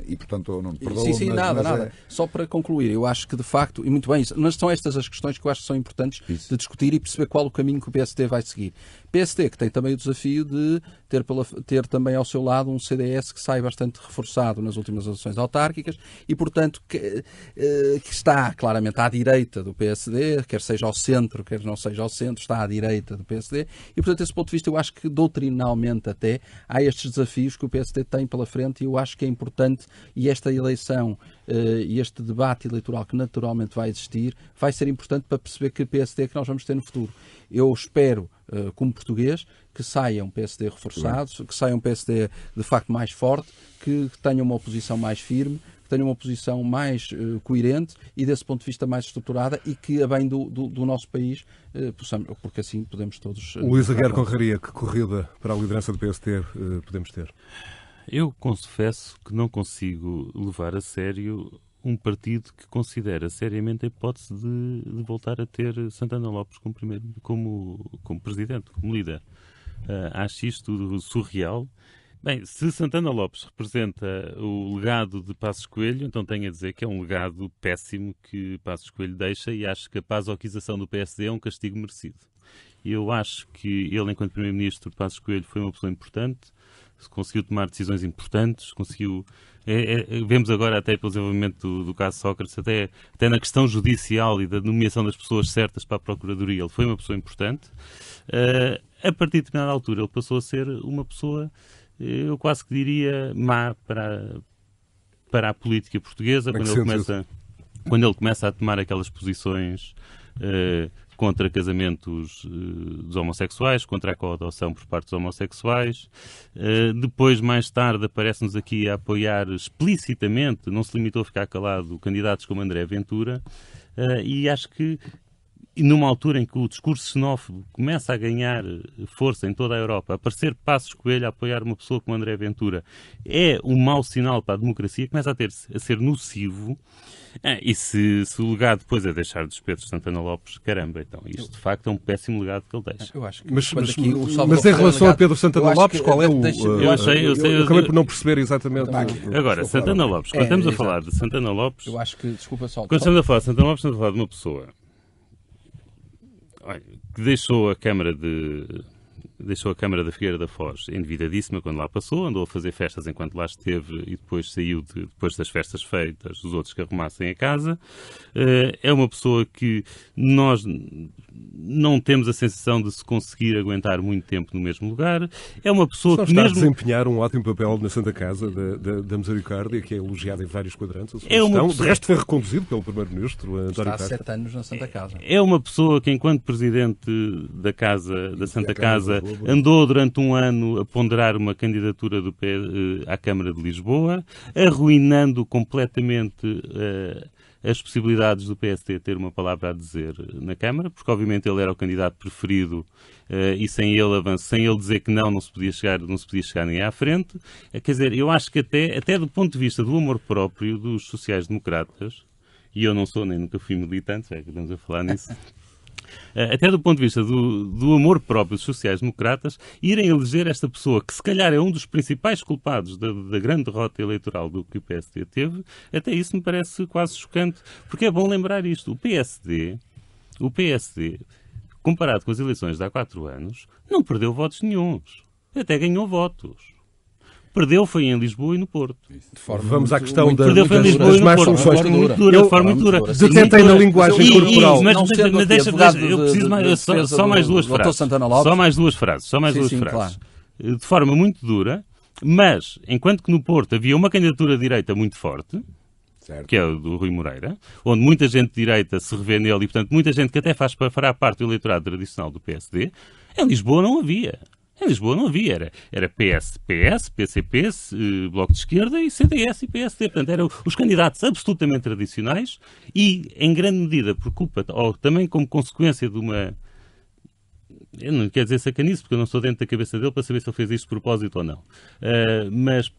E, portanto, não Sim, nada. Só para concluir, eu acho que, de facto, e muito bem, mas são estas as questões que eu acho que são importantes de discutir e perceber qual o caminho que o PSD vai seguir. PSD que tem também o desafio de ter também ao seu lado um CDS que sai bastante reforçado nas últimas eleições autárquicas e, portanto, que está claramente à direita do PSD, quer seja ao centro, quer não seja ao centro, está à direita do PSD e, portanto, desse ponto de vista, eu acho que doutrinalmente até há estes desafios que o PSD tem pela frente e eu acho que é importante e esta eleição e este debate eleitoral que naturalmente vai existir vai ser importante para perceber que PSD é que nós vamos ter no futuro. Eu espero, como português, que saia um PSD reforçado, que saia um PSD de facto mais forte, que tenha uma oposição mais firme, que tenha uma oposição mais coerente e desse ponto de vista mais estruturada e que a bem do nosso país possamos, porque assim podemos todos... Luís Aguiar Conraria, que corrida para a liderança do PSD podemos ter? Eu confesso que não consigo levar a sério um partido que considera seriamente a hipótese de voltar a ter Santana Lopes como presidente, como líder. Acho isto surreal. Bem, se Santana Lopes representa o legado de Passos Coelho, então tenho a dizer que é um legado péssimo que Passos Coelho deixa e acho que a pasoquização do PSD é um castigo merecido. Eu acho que ele, enquanto Primeiro-Ministro de Passos Coelho, foi uma pessoa importante, conseguiu tomar decisões importantes, conseguiu... vemos agora até pelo desenvolvimento do caso Sócrates, até na questão judicial e da nomeação das pessoas certas para a Procuradoria, ele foi uma pessoa importante. A partir de determinada altura ele passou a ser uma pessoa, eu quase que diria, má para a política portuguesa, quando ele começa a tomar aquelas posições contra casamentos dos homossexuais, contra a coadoção por parte dos homossexuais. Depois, mais tarde, aparece-nos aqui a apoiar explicitamente, não se limitou a ficar calado, candidatos como André Ventura, e acho que numa altura em que o discurso xenófobo começa a ganhar força em toda a Europa, aparecer Passos Coelho a apoiar uma pessoa como André Ventura é um mau sinal para a democracia, começa a ser nocivo. E se o legado depois é deixar dos Pedro Santana Lopes, caramba, então isto de facto é um péssimo legado que ele deixa. Eu acho que mas em relação a Pedro Santana Lopes, qual é o... Eu acabei por não perceber exatamente... Agora, Santana Lopes, quando estamos a falar de Santana Lopes... Eu acho que, desculpa só... Quando estamos a falar de Santana Lopes, estamos a falar de uma pessoa que deixou a Câmara da Figueira da Foz endividadíssima quando lá passou, andou a fazer festas enquanto lá esteve e depois saiu depois das festas feitas, os outros que arrumassem a casa. É uma pessoa que nós não temos a sensação de se conseguir aguentar muito tempo no mesmo lugar. É uma pessoa que está mesmo... a desempenhar um ótimo papel na Santa Casa da Misericórdia, que é elogiada em vários quadrantes. De resto foi reconduzido pelo Primeiro-Ministro António Costa. Está há 7 anos na Santa Casa. É uma pessoa que, enquanto Presidente da Santa Casa, andou durante um ano a ponderar uma candidatura à Câmara de Lisboa, arruinando completamente as possibilidades do PSD ter uma palavra a dizer na Câmara, porque obviamente ele era o candidato preferido e sem ele dizer que não se podia chegar nem à frente. Quer dizer, eu acho que até do ponto de vista do amor próprio dos sociais-democratas, e eu não sou nem nunca fui militante, já que estamos a falar nisso, até do ponto de vista do amor próprio dos sociais-democratas, irem eleger esta pessoa, que se calhar é um dos principais culpados da grande derrota eleitoral do que o PSD teve, até isso me parece quase chocante, porque é bom lembrar isto. O PSD, comparado com as eleições de há 4 anos, não perdeu votos nenhuns. Até ganhou votos. Perdeu foi em Lisboa e no Porto. Vamos à questão das más soluções. De forma muito dura. Detém na linguagem corporal. Mas deixa, eu preciso mais, só mais duas frases. Só mais duas frases. Claro. De forma muito dura, mas enquanto que no Porto havia uma candidatura de direita muito forte, certo, que é o do Rui Moreira, onde muita gente de direita se revê nele e, portanto, muita gente que até fará parte do eleitorado tradicional do PSD, em Lisboa não havia. Era PS, PCP, Bloco de Esquerda e CDS e PSD. Portanto, eram os candidatos absolutamente tradicionais e, em grande medida, por culpa, ou também como consequência de uma... Eu não quero dizer sacanice, porque eu não estou dentro da cabeça dele para saber se ele fez isto de propósito ou não. Mas,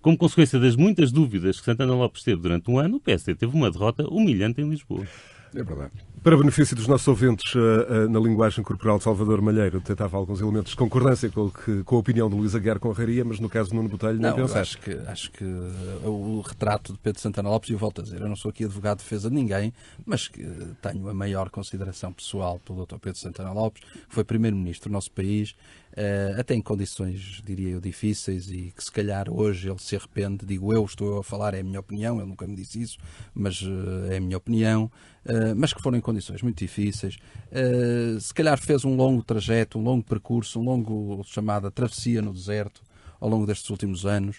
como consequência das muitas dúvidas que Santana Lopes teve durante um ano, o PSD teve uma derrota humilhante em Lisboa. É verdade. Para benefício dos nossos ouvintes, na linguagem corporal de Salvador Malheiro, tentava alguns elementos de concordância com a opinião de Luís Aguiar Conraria, mas no caso de Nuno Botelho nem pensar. Acho que o retrato de Pedro Santana Lopes, e eu volto a dizer, eu não sou aqui advogado de defesa de ninguém, mas que tenho a maior consideração pessoal pelo Dr. Pedro Santana Lopes, que foi primeiro-ministro do nosso país, até em condições, diria eu, difíceis, e que se calhar hoje ele se arrepende, digo eu, estou a falar, é a minha opinião, ele nunca me disse isso, mas é a minha opinião, mas que foram em condições muito difíceis. Se calhar fez um longo trajeto, um longo percurso, um longo chamada travessia no deserto ao longo destes últimos anos.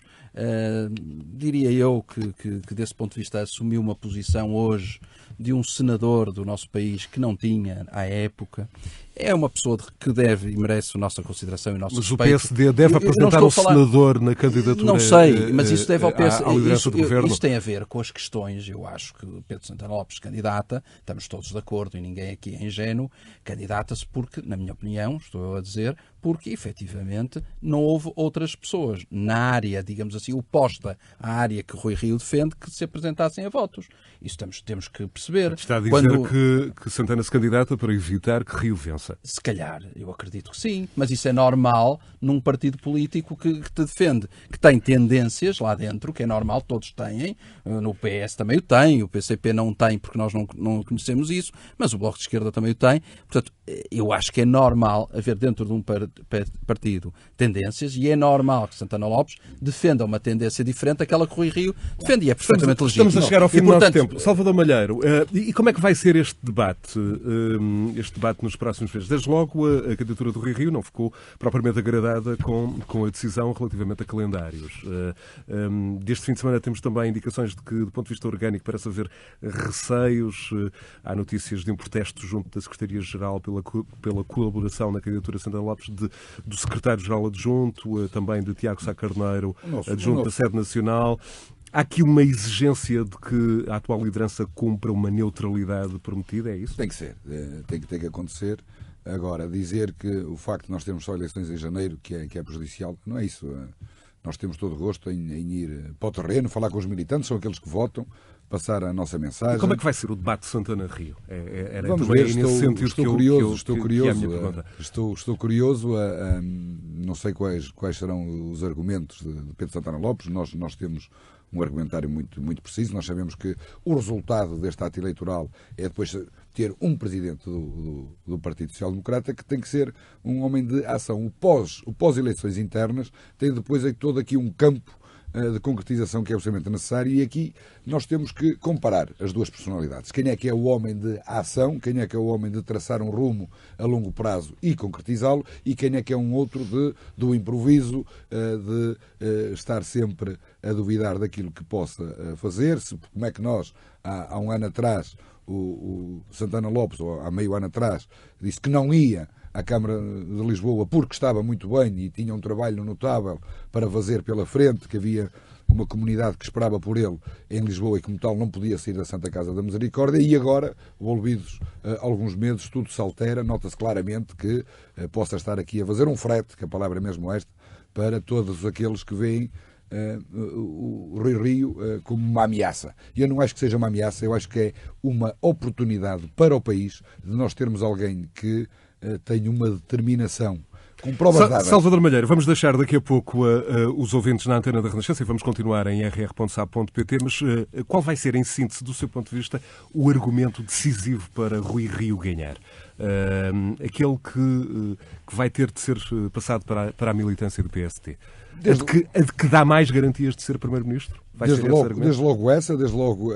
Diria eu que desse ponto de vista assumiu uma posição hoje de um senador do nosso país que não tinha à época. É uma pessoa que deve e merece a nossa consideração e o nosso respeito. Mas o PSD deve apresentar um senador na candidatura. Não sei, mas isso deve ao PSD. À liderança do governo. Isso tem a ver com as questões, eu acho que Pedro Santana Lopes candidata, estamos todos de acordo e ninguém aqui é ingênuo, candidata-se porque, na minha opinião, estou eu a dizer, porque efetivamente não houve outras pessoas na área, digamos assim, oposta à área que Rui Rio defende, que se apresentassem a votos. Isso temos que perceber. Está a dizer que Santana se candidata para evitar que Rio vença. Se calhar, eu acredito que sim, mas isso é normal num partido político que te defende, que tem tendências lá dentro, que é normal, todos têm, no PS também o tem, o PCP não tem porque nós não conhecemos isso, mas o Bloco de Esquerda também o tem. Portanto, eu acho que é normal haver dentro de um partido tendências, e é normal que Santana Lopes defenda uma tendência diferente daquela que o Rui Rio defende, e é perfeitamente legítimo. Estamos a chegar ao fim do nosso tempo. Salvador Malheiro, e como é que vai ser este debate nos próximos meses? Desde logo, a candidatura do Rui Rio não ficou propriamente agradada com a decisão relativamente a calendários. Deste fim de semana temos também indicações de que, do ponto de vista orgânico, parece haver receios. Há notícias de um protesto junto da Secretaria-Geral pela colaboração na candidatura de Santana Lopes, do Secretário-Geral Adjunto, também de Tiago Sá Carneiro, adjunto da Sede Nacional. Há aqui uma exigência de que a atual liderança cumpra uma neutralidade prometida, é isso? Tem que ser, tem que acontecer. Agora, dizer que o facto de nós termos só eleições em janeiro, que é prejudicial, não é isso. Nós temos todo o gosto em ir para o terreno, falar com os militantes, são aqueles que votam, passar a nossa mensagem. E como é que vai ser o debate Santana-Rio? Vamos ver, estou curioso. Não sei quais serão os argumentos de Pedro Santana Lopes. Nós temos um argumentário muito, muito preciso. Nós sabemos que o resultado deste ato eleitoral é depois ter um presidente do Partido Social Democrata que tem que ser um homem de ação. O pós-eleições internas tem depois todo aqui um campo de concretização que é absolutamente necessário, e aqui nós temos que comparar as duas personalidades. Quem é que é o homem de ação, quem é que é o homem de traçar um rumo a longo prazo e concretizá-lo, e quem é que é um outro do improviso, de estar sempre a duvidar daquilo que possa fazer. Como é que nós, há um ano atrás, o Santana Lopes, ou há meio ano atrás, disse que não ia à Câmara de Lisboa porque estava muito bem e tinha um trabalho notável para fazer pela frente, que havia uma comunidade que esperava por ele em Lisboa e como tal não podia sair da Santa Casa da Misericórdia, e agora, envolvidos alguns meses, tudo se altera. Nota-se claramente que possa estar aqui a fazer um frete, que a palavra é mesmo esta, para todos aqueles que veem o Rui Rio como uma ameaça. E eu não acho que seja uma ameaça, eu acho que é uma oportunidade para o país de nós termos alguém que tenha uma determinação com provas dadas. Salvador Malheiro, vamos deixar daqui a pouco os ouvintes na antena da Renascença e vamos continuar em rr.sap.pt, mas qual vai ser, em síntese, do seu ponto de vista, o argumento decisivo para Rui Rio ganhar? Aquele que vai ter de ser passado para a militância do PST? A de que dá mais garantias de ser Primeiro-Ministro? Desde logo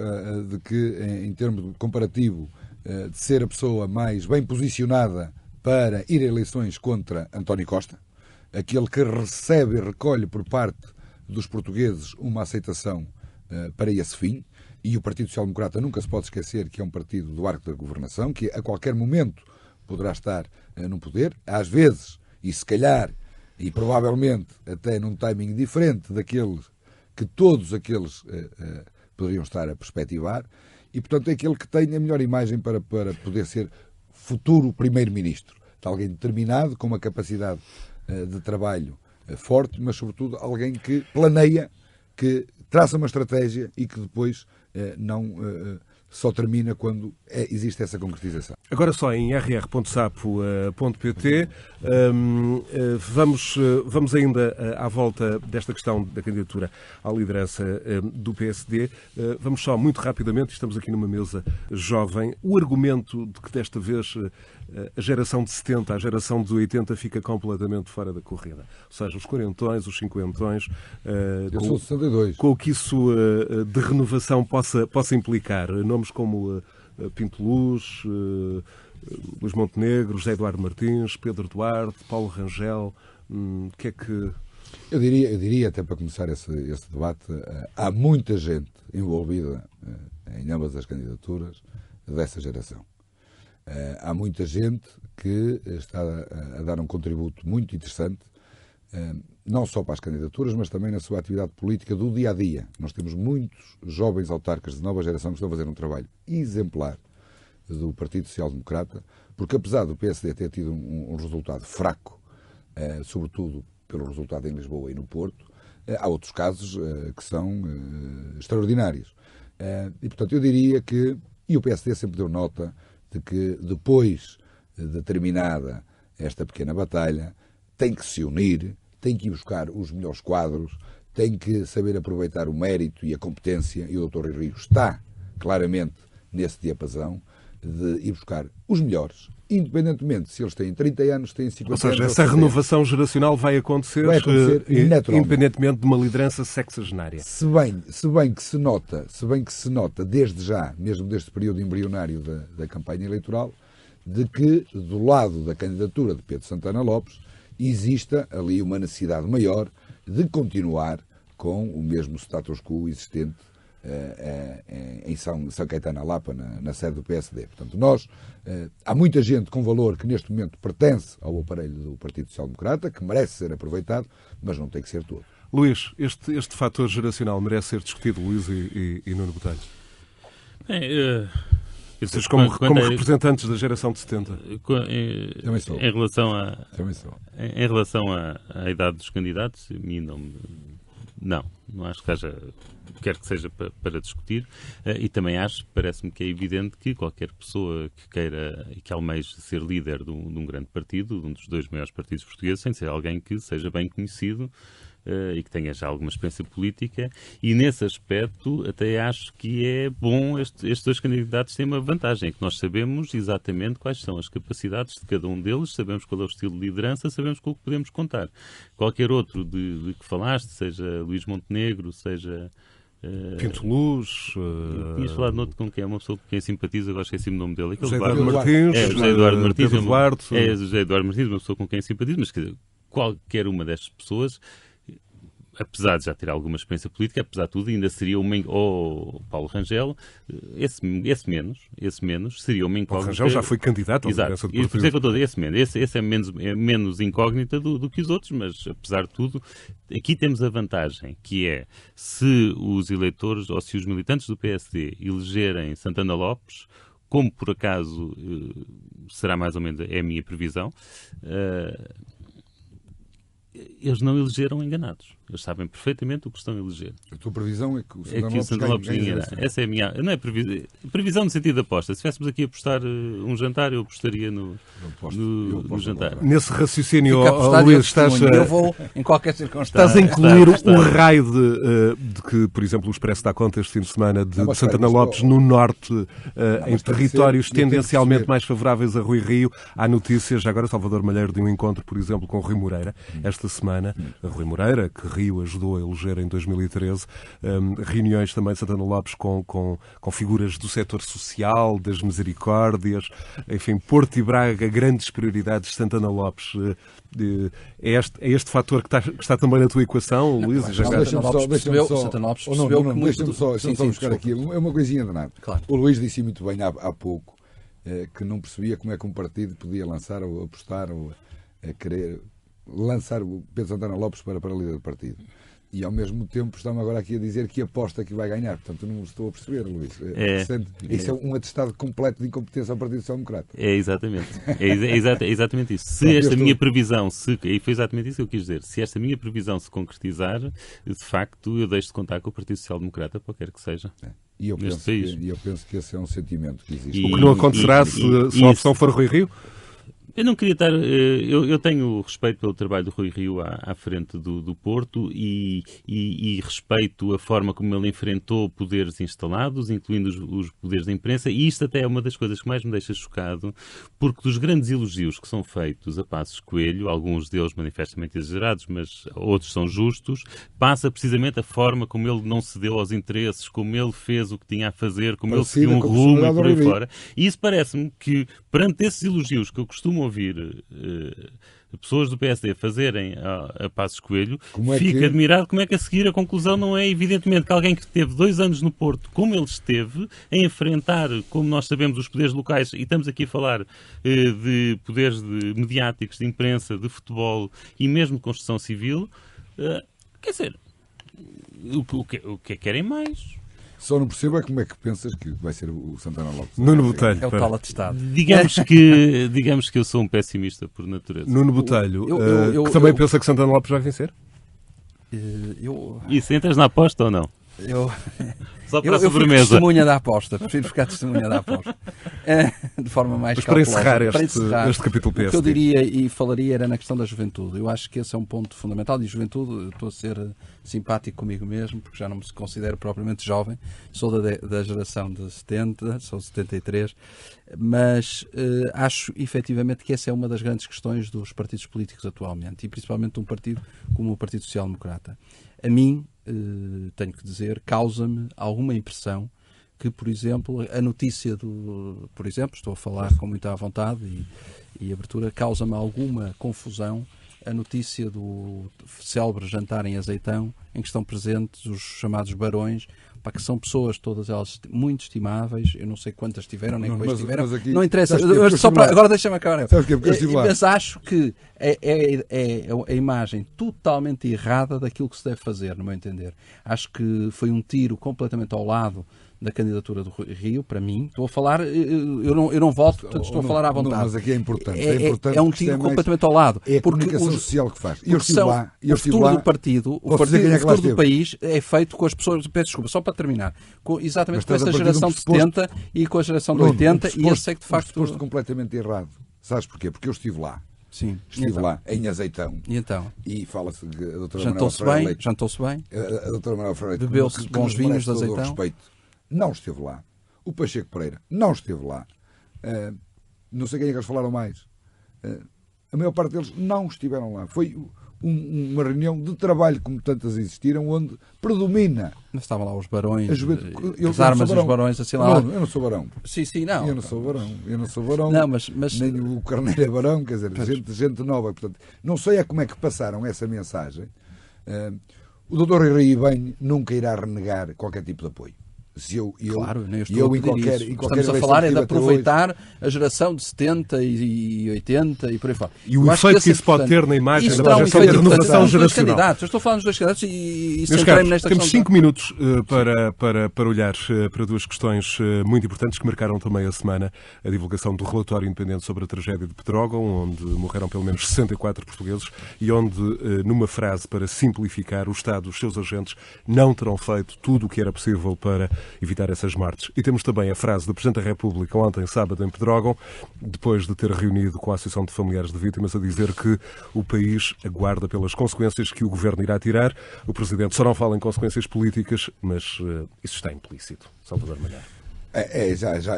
de que, em termos comparativo, de ser a pessoa mais bem posicionada para ir a eleições contra António Costa, aquele que recebe e recolhe por parte dos portugueses uma aceitação para esse fim, e o Partido Social Democrata nunca se pode esquecer que é um partido do arco da governação, que a qualquer momento poderá estar no poder, às vezes, e se calhar, e provavelmente até num timing diferente daqueles que todos aqueles poderiam estar a perspectivar, e portanto é aquele que tem a melhor imagem para poder ser futuro Primeiro-Ministro, de alguém determinado, com uma capacidade de trabalho forte, mas sobretudo alguém que planeia, que traça uma estratégia e que depois não só termina quando existe essa concretização. Agora só em rr.sapo.pt vamos ainda à volta desta questão da candidatura à liderança do PSD. Vamos só muito rapidamente, estamos aqui numa mesa jovem, o argumento de que desta vez a geração de 70, a geração de 80 fica completamente fora da corrida. Ou seja, os quarentões, os cinquentões, Eu sou de 62. com o que isso de renovação possa implicar. Nomes como Pinto Luz, Luís Montenegro, José Eduardo Martins, Pedro Duarte, Paulo Rangel, o que é que... Eu diria, até para começar esse debate, há muita gente envolvida em ambas as candidaturas dessa geração. Há muita gente que está a dar um contributo muito interessante, não só para as candidaturas, mas também na sua atividade política do dia-a-dia. Nós temos muitos jovens autarcas de nova geração que estão a fazer um trabalho exemplar do Partido Social Democrata, porque apesar do PSD ter tido um resultado fraco, sobretudo pelo resultado em Lisboa e no Porto, há outros casos que são extraordinários. E, portanto, eu diria que, e o PSD sempre deu nota de que depois de terminada esta pequena batalha, tem que se unir, tem que ir buscar os melhores quadros, tem que saber aproveitar o mérito e a competência, e o Dr. Rui Rio está claramente nesse diapasão de ir buscar os melhores, independentemente se eles têm 30 anos, têm 50 anos. Ou seja, essa renovação geracional vai acontecer naturalmente, independentemente de uma liderança sexagenária. Se bem que se nota desde já, mesmo deste período embrionário da campanha eleitoral, de que do lado da candidatura de Pedro Santana Lopes exista ali uma necessidade maior de continuar com o mesmo status quo existente em São Caetano Lapa, na sede do PSD. Portanto, há muita gente com valor que neste momento pertence ao aparelho do Partido Social Democrata, que merece ser aproveitado, mas não tem que ser todo. Luís, este fator geracional merece ser discutido, Luís e Nuno Botelho? Vocês como representantes da geração de 70. Em relação à idade dos candidatos, a mim não acho que haja, quer que seja para discutir, e também parece-me que é evidente que qualquer pessoa que queira e que almeje ser líder de um grande partido, de um dos dois maiores partidos portugueses, tem de ser alguém que seja bem conhecido e que tenha já alguma experiência política, e nesse aspecto até acho que é bom estes dois candidatos terem uma vantagem, que nós sabemos exatamente quais são as capacidades de cada um deles, sabemos qual é o estilo de liderança, sabemos com o que podemos contar. Qualquer outro de que falaste, seja Luís Montenegro, seja... Pinto Luz... Tinhas falado de outro com quem é uma pessoa com quem simpatiza, agora esqueci-me o nome dele. José Eduardo Martins. José Eduardo Martins. Pedro Duarte. José Eduardo Martins, uma pessoa com quem simpatiza, mas quer dizer, qualquer uma destas pessoas, apesar de já ter alguma experiência política, apesar de tudo, ainda seria ou Paulo Rangel, esse menos, seria uma incógnita. Paulo Rangel já foi candidato à liderança do partido. Por isso é que eu estou a dizer, esse é menos incógnita do que os outros, mas apesar de tudo, aqui temos a vantagem, que é, se os eleitores ou se os militantes do PSD elegerem Santana Lopes, como por acaso será mais ou menos a minha previsão, eles não elegeram enganados. Eles sabem perfeitamente o que estão a eleger. A tua previsão é que o Santana Lopes ganha. Essa é a minha... Não é previsão no sentido de aposta. Se estivéssemos aqui a apostar um jantar, eu apostaria no jantar. Nesse raciocínio, Luís, eu vou em qualquer circunstância. Estás a incluir o raio de que, por exemplo, o Expresso dá conta este fim de semana de Santana Lopes no norte, em territórios tendencialmente mais favoráveis a Rui Rio. Há notícias, já agora Salvador Malheiro de um encontro, por exemplo, com Rui Moreira, esta semana. Rui Moreira, que Rio ajudou a eleger em 2013, reuniões também de Santana Lopes com figuras do setor social, das misericórdias, enfim, Porto e Braga, grandes prioridades de Santana Lopes. É este fator que está também na tua equação, Luís? Santana Lopes percebeu que muito... Deixa-me só buscar aqui, é uma coisinha danada. Claro. O Luís disse muito bem há pouco que não percebia como é que um partido podia lançar ou apostar ou querer lançar o Pedro Santana Lopes para líder do partido. E ao mesmo tempo estamos agora aqui a dizer que aposta que vai ganhar. Portanto, não estou a perceber, Luís. Isso é um atestado completo de incompetência ao Partido Social Democrata. É exatamente. É exatamente isso. Se esta minha previsão, e foi exatamente isso que eu quis dizer, se esta minha previsão se concretizar, de facto, eu deixo de contar com o Partido Social Democrata, qualquer que seja. E eu neste país. eu penso que esse é um sentimento que existe. O que não acontecerá se a opção for Rui Rio? Eu não queria estar... Eu tenho respeito pelo trabalho do Rui Rio à frente do Porto e respeito a forma como ele enfrentou poderes instalados, incluindo os poderes da imprensa, e isto até é uma das coisas que mais me deixa chocado, porque dos grandes elogios que são feitos a Passos Coelho, alguns deles manifestamente exagerados, mas outros são justos, passa precisamente a forma como ele não cedeu aos interesses, como ele fez o que tinha a fazer, como ele seguiu um rumo e por aí fora. E isso parece-me que, perante esses elogios que eu costumo ouvir pessoas do PSD fazerem a Passos Coelho, fico admirado como é que a seguir a conclusão não é evidentemente que alguém que esteve 2 anos no Porto, como ele esteve, a enfrentar, como nós sabemos, os poderes locais, e estamos aqui a falar de poderes mediáticos, de imprensa, de futebol e mesmo de construção civil, quer dizer, o que querem mais? Só não percebo é como é que pensas que vai ser o Santana Lopes. Nuno Botelho. É o tal atestado. Digamos que eu sou um pessimista por natureza. Nuno Botelho, que também pensa que Santana Lopes vai vencer? Isso, entras na aposta ou não? Só para a sobremesa. Eu fico testemunha da aposta. Prefiro ficar testemunha da aposta. De forma mais cautelosa. Para encerrar este capítulo PSD. O que eu diria e falaria era na questão da juventude. Eu acho que esse é um ponto fundamental. E juventude, estou a ser simpático comigo mesmo, porque já não me considero propriamente jovem. Sou da geração de 70, sou 73. Mas acho efetivamente que essa é uma das grandes questões dos partidos políticos atualmente. E principalmente um partido como o Partido Social Democrata. A mim, tenho que dizer, causa-me alguma impressão que, por exemplo, a notícia por exemplo, estou a falar com muita vontade e abertura, causa-me alguma confusão a notícia do célebre jantar em Azeitão, em que estão presentes os chamados barões, que são pessoas, todas elas muito estimáveis, eu não sei quantas tiveram, nem quais tiveram, aqui, não interessa, agora deixa-me acabar. Mas acho que é a imagem totalmente errada daquilo que se deve fazer, no meu entender. Acho que foi um tiro completamente ao lado da candidatura do Rio, para mim. Estou a falar, eu não voto, portanto estou a falar à vontade. Mas aqui é importante. É um tiro completamente ao lado. É a comunicação social que faz. O futuro do partido, o futuro do país é feito com as pessoas, peço desculpa, só para terminar, exatamente com esta geração de 70 e com a geração de 80, e eu sei que de facto... Posto completamente errado. Sabes porquê? Porque eu estive lá. Sim. Estive lá, em Azeitão. E então? E fala-se que a doutora Jantou-se bem? A doutora Manuela Freire bebeu-se bons vinhos de Azeitão? Respeito. Não esteve lá. O Pacheco Pereira não esteve lá. Não sei quem é que eles falaram mais. A maior parte deles não estiveram lá. Foi uma reunião de trabalho, como tantas existiram, onde predomina. Mas estavam lá os barões, as armas dos barões, assim lá. Não, eu não sou barão. Sim, não. Eu não sou barão. Não, mas... Nem o Carneiro é barão, quer dizer, gente nova. Portanto, não sei como é que passaram essa mensagem. O doutor Henrique bem nunca irá renegar qualquer tipo de apoio. Claro, nem estou a pedir isso. Estamos a falar é de aproveitar a geração de 70 e 80 e por aí fora. E o efeito que isso pode ter na imagem da projeção de renovação geracional. Eu estou a falar dos dois candidatos e centrei-me nesta questão. Temos 5 minutos para olhar para duas questões muito importantes que marcaram também a semana. A divulgação do relatório independente sobre a tragédia de Pedrógão, onde morreram pelo menos 64 portugueses e onde, numa frase para simplificar, o Estado e os seus agentes não terão feito tudo o que era possível para evitar essas mortes. E temos também a frase do Presidente da República ontem, sábado, em Pedrógão, depois de ter reunido com a Associação de Familiares de Vítimas, a dizer que o país aguarda pelas consequências que o Governo irá tirar. O Presidente só não fala em consequências políticas, mas isso está implícito. Salvador Malhar.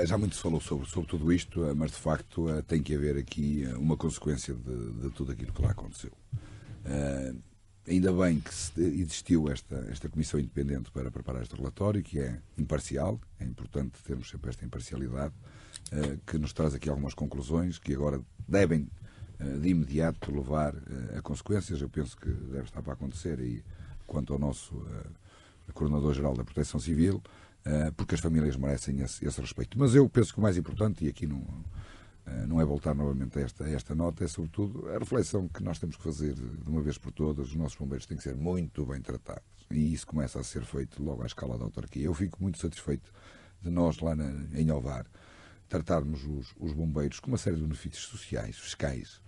Já muito se falou sobre tudo isto, mas de facto tem que haver aqui uma consequência de tudo aquilo que lá aconteceu. Ainda bem que existiu esta comissão independente para preparar este relatório, que é imparcial. É importante termos sempre esta imparcialidade, que nos traz aqui algumas conclusões que agora devem, de imediato, levar a consequências. Eu penso que deve estar para acontecer aí, quanto ao nosso Coordenador-Geral da Proteção Civil, porque as famílias merecem esse respeito. Mas eu penso que o mais importante, e aqui não é voltar novamente a esta nota, é sobretudo a reflexão que nós temos que fazer de uma vez por todas. Os nossos bombeiros têm que ser muito bem tratados e isso começa a ser feito logo à escala da autarquia. Eu fico muito satisfeito de nós lá em Ovar tratarmos os bombeiros com uma série de benefícios sociais, fiscais,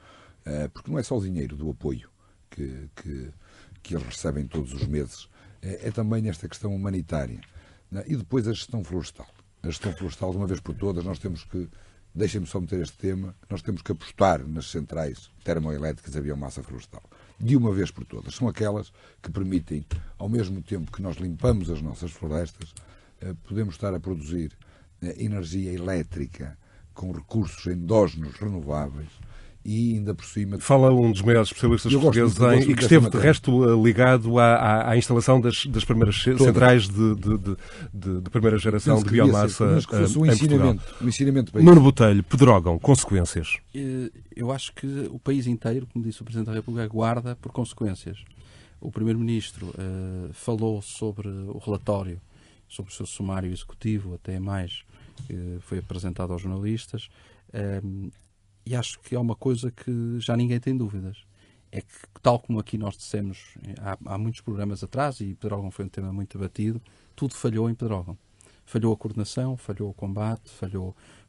porque não é só o dinheiro do apoio que eles recebem todos os meses, é também esta questão humanitária E depois a gestão florestal. A gestão florestal, de uma vez por todas, nós temos que, deixem-me só meter este tema, nós temos que apostar nas centrais termoelétricas a biomassa florestal. De uma vez por todas. São aquelas que permitem, ao mesmo tempo que nós limpamos as nossas florestas, podemos estar a produzir energia elétrica com recursos endógenos renováveis e ainda por cima... Fala um dos maiores especialistas portugueses e que esteve, de resto, ligado à instalação das primeiras centrais de primeira geração de biomassa em Portugal. Um ensinamento Nuno Botelho, Pedrógão, consequências? Eu acho que o país inteiro, como disse o Presidente da República, guarda por consequências. O Primeiro-Ministro falou sobre o relatório, sobre o seu sumário executivo, até mais, que foi apresentado aos jornalistas, e acho que é uma coisa que já ninguém tem dúvidas. É que, tal como aqui nós dissemos há muitos programas atrás, e Pedrógão foi um tema muito debatido, tudo falhou em Pedrógão. Falhou a coordenação, falhou o combate,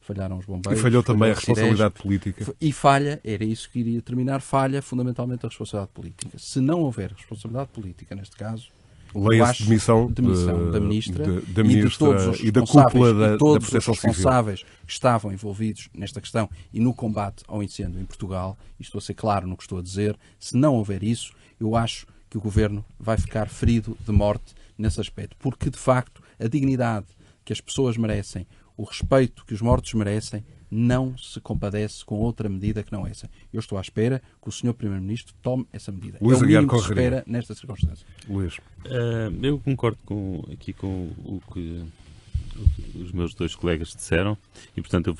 falharam os bombeiros. E falhou também a responsabilidade política. E falha, era isso que iria terminar, falha fundamentalmente a responsabilidade política. Se não houver responsabilidade política, neste caso, leia-se demissão da Ministra e de todos os e da cúpula da todos Proteção os responsáveis que estavam envolvidos nesta questão e no combate ao incêndio em Portugal, e estou a ser claro no que estou a dizer, se não houver isso, eu acho que o Governo vai ficar ferido de morte nesse aspecto, porque de facto a dignidade que as pessoas merecem, o respeito que os mortos merecem, não se compadece com outra medida que não essa. Eu estou à espera que o Sr. Primeiro-Ministro tome essa medida. Luís é o mínimo Aguiar que se espera nesta circunstância. Luís. Eu concordo com o que os meus dois colegas disseram e, portanto,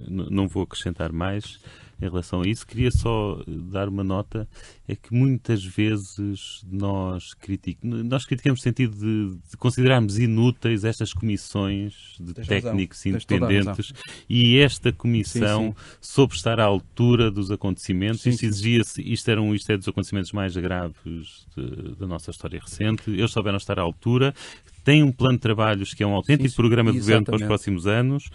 não vou acrescentar mais em relação a isso. Queria só dar uma nota, é que muitas vezes nós criticamos no sentido de considerarmos inúteis estas comissões de técnicos independentes, e esta comissão soube estar à altura dos acontecimentos. Isto é dos acontecimentos mais graves da nossa história recente. Eles souberam estar à altura. Tem um plano de trabalhos que é um autêntico programa de governo para os próximos anos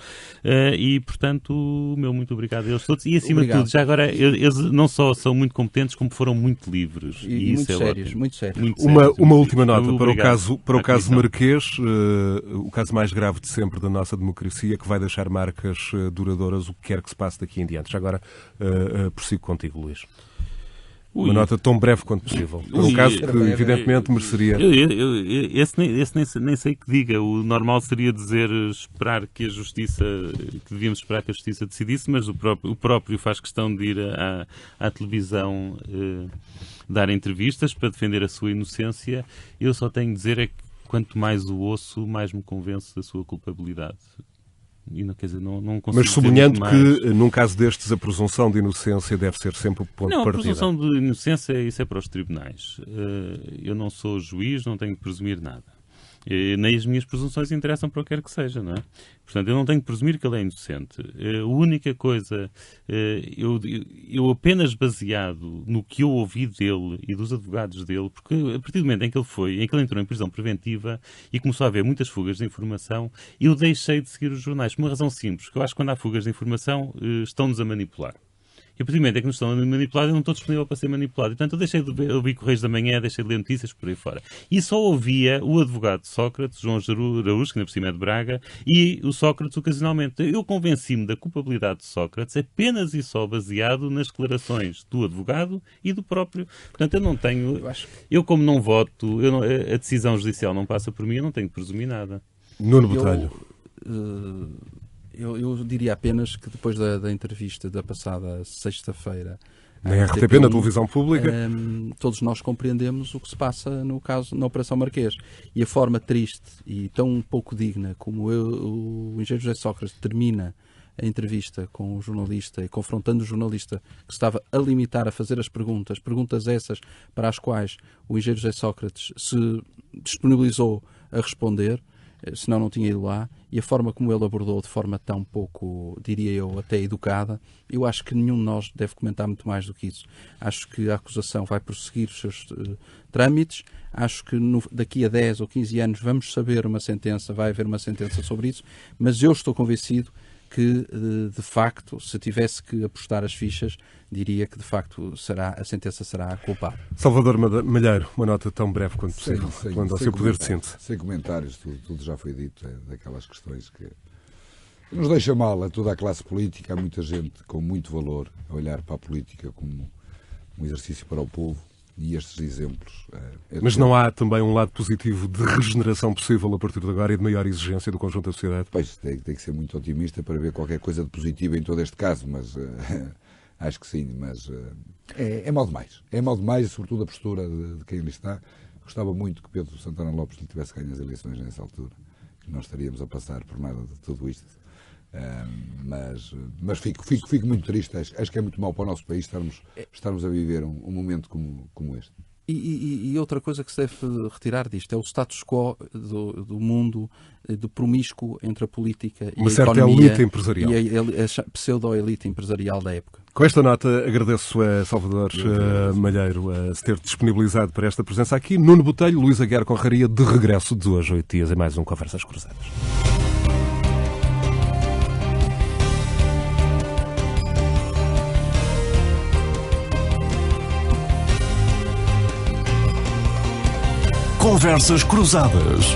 e, portanto, o meu muito obrigado a eles todos. E, acima de tudo, já agora, eles não só são muito competentes, como foram muito livres. E muito sérios, muito sérios. Uma última nota para o caso Marquês, o caso mais grave de sempre da nossa democracia, que vai deixar marcas duradouras, o que quer que se passe daqui em diante. Já agora, prossigo contigo, Luís. Uma nota tão breve quanto possível. É um caso que, evidentemente, mereceria... Esse nem sei que diga. O normal seria dizer que devíamos esperar que a Justiça decidisse, mas o próprio faz questão de ir à televisão dar entrevistas para defender a sua inocência. Eu só tenho de dizer é que quanto mais o ouço, mais me convenço da sua culpabilidade. E não, quer dizer, não consigo. Mas sublinhando que, num caso destes, a presunção de inocência deve ser sempre o ponto de partida. A presunção de inocência, isso é para os tribunais. Eu não sou juiz, não tenho que presumir nada. Nem as minhas presunções interessam para o que quer que seja, não é? Portanto, eu não tenho que presumir que ele é inocente. A única coisa, eu apenas baseado no que eu ouvi dele e dos advogados dele, porque a partir do momento em que ele entrou em prisão preventiva e começou a haver muitas fugas de informação, eu deixei de seguir os jornais por uma razão simples, que eu acho que quando há fugas de informação estão-nos a manipular. E a partir do momento em que nos estão a manipular, eu não estou disponível para ser manipulado. E, portanto, eu deixei de ouvir Correios da Manhã, deixei de ler notícias por aí fora. E só ouvia o advogado de Sócrates, João Araújo, que ainda por cima é de Braga, e o Sócrates ocasionalmente. Eu convenci-me da culpabilidade de Sócrates apenas e só baseado nas declarações do advogado e do próprio. Portanto, eu não tenho... Eu, como não voto, a decisão judicial não passa por mim, eu não tenho que presumir nada. Nuno Botelho. Eu diria apenas que depois da entrevista da passada sexta-feira na RTP, na televisão pública, todos nós compreendemos o que se passa no caso, na Operação Marquês. E a forma triste e tão pouco digna como o engenheiro José Sócrates termina a entrevista com o jornalista e confrontando o jornalista que estava a limitar a fazer as perguntas essas para as quais o engenheiro José Sócrates se disponibilizou a responder, senão não tinha ido lá, e a forma como ele abordou de forma tão pouco, diria eu, até educada, eu acho que nenhum de nós deve comentar muito mais do que isso. Acho que a acusação vai prosseguir os seus trâmites, acho que daqui a 10 ou 15 anos vamos saber vai haver uma sentença sobre isso, mas eu estou convencido que, de facto, se tivesse que apostar as fichas, diria que, de facto, a sentença será culpada. Salvador Malheiro, uma nota tão breve quanto possível, quando ao seu poder de síntese. Sem comentários, tudo já foi dito, daquelas questões que nos deixa mal a toda a classe política. Há muita gente com muito valor a olhar para a política como um exercício para o povo, e estes exemplos... Mas não há também um lado positivo de regeneração possível a partir de agora e de maior exigência do conjunto da sociedade? Pois, tem que ser muito otimista para ver qualquer coisa de positivo em todo este caso, mas acho que sim, mas é mal demais. É mal demais, sobretudo a postura de quem ali está. Gostava muito que Pedro Santana Lopes lhe tivesse ganho as eleições nessa altura, que não estaríamos a passar por nada de tudo isto. Mas fico muito triste. Acho que é muito mau para o nosso país estarmos a viver um momento como este. E outra coisa que se deve retirar disto é o status quo do mundo de promíscuo entre a política e a economia, elite empresarial. E a pseudo-elite empresarial da época. Com esta nota, agradeço a Salvador Malheiro a se ter disponibilizado para esta presença aqui. Nuno Botelho, Luís Aguiar Conraria, de regresso de hoje a 8 dias em mais um Conversas Cruzadas. Conversas Cruzadas.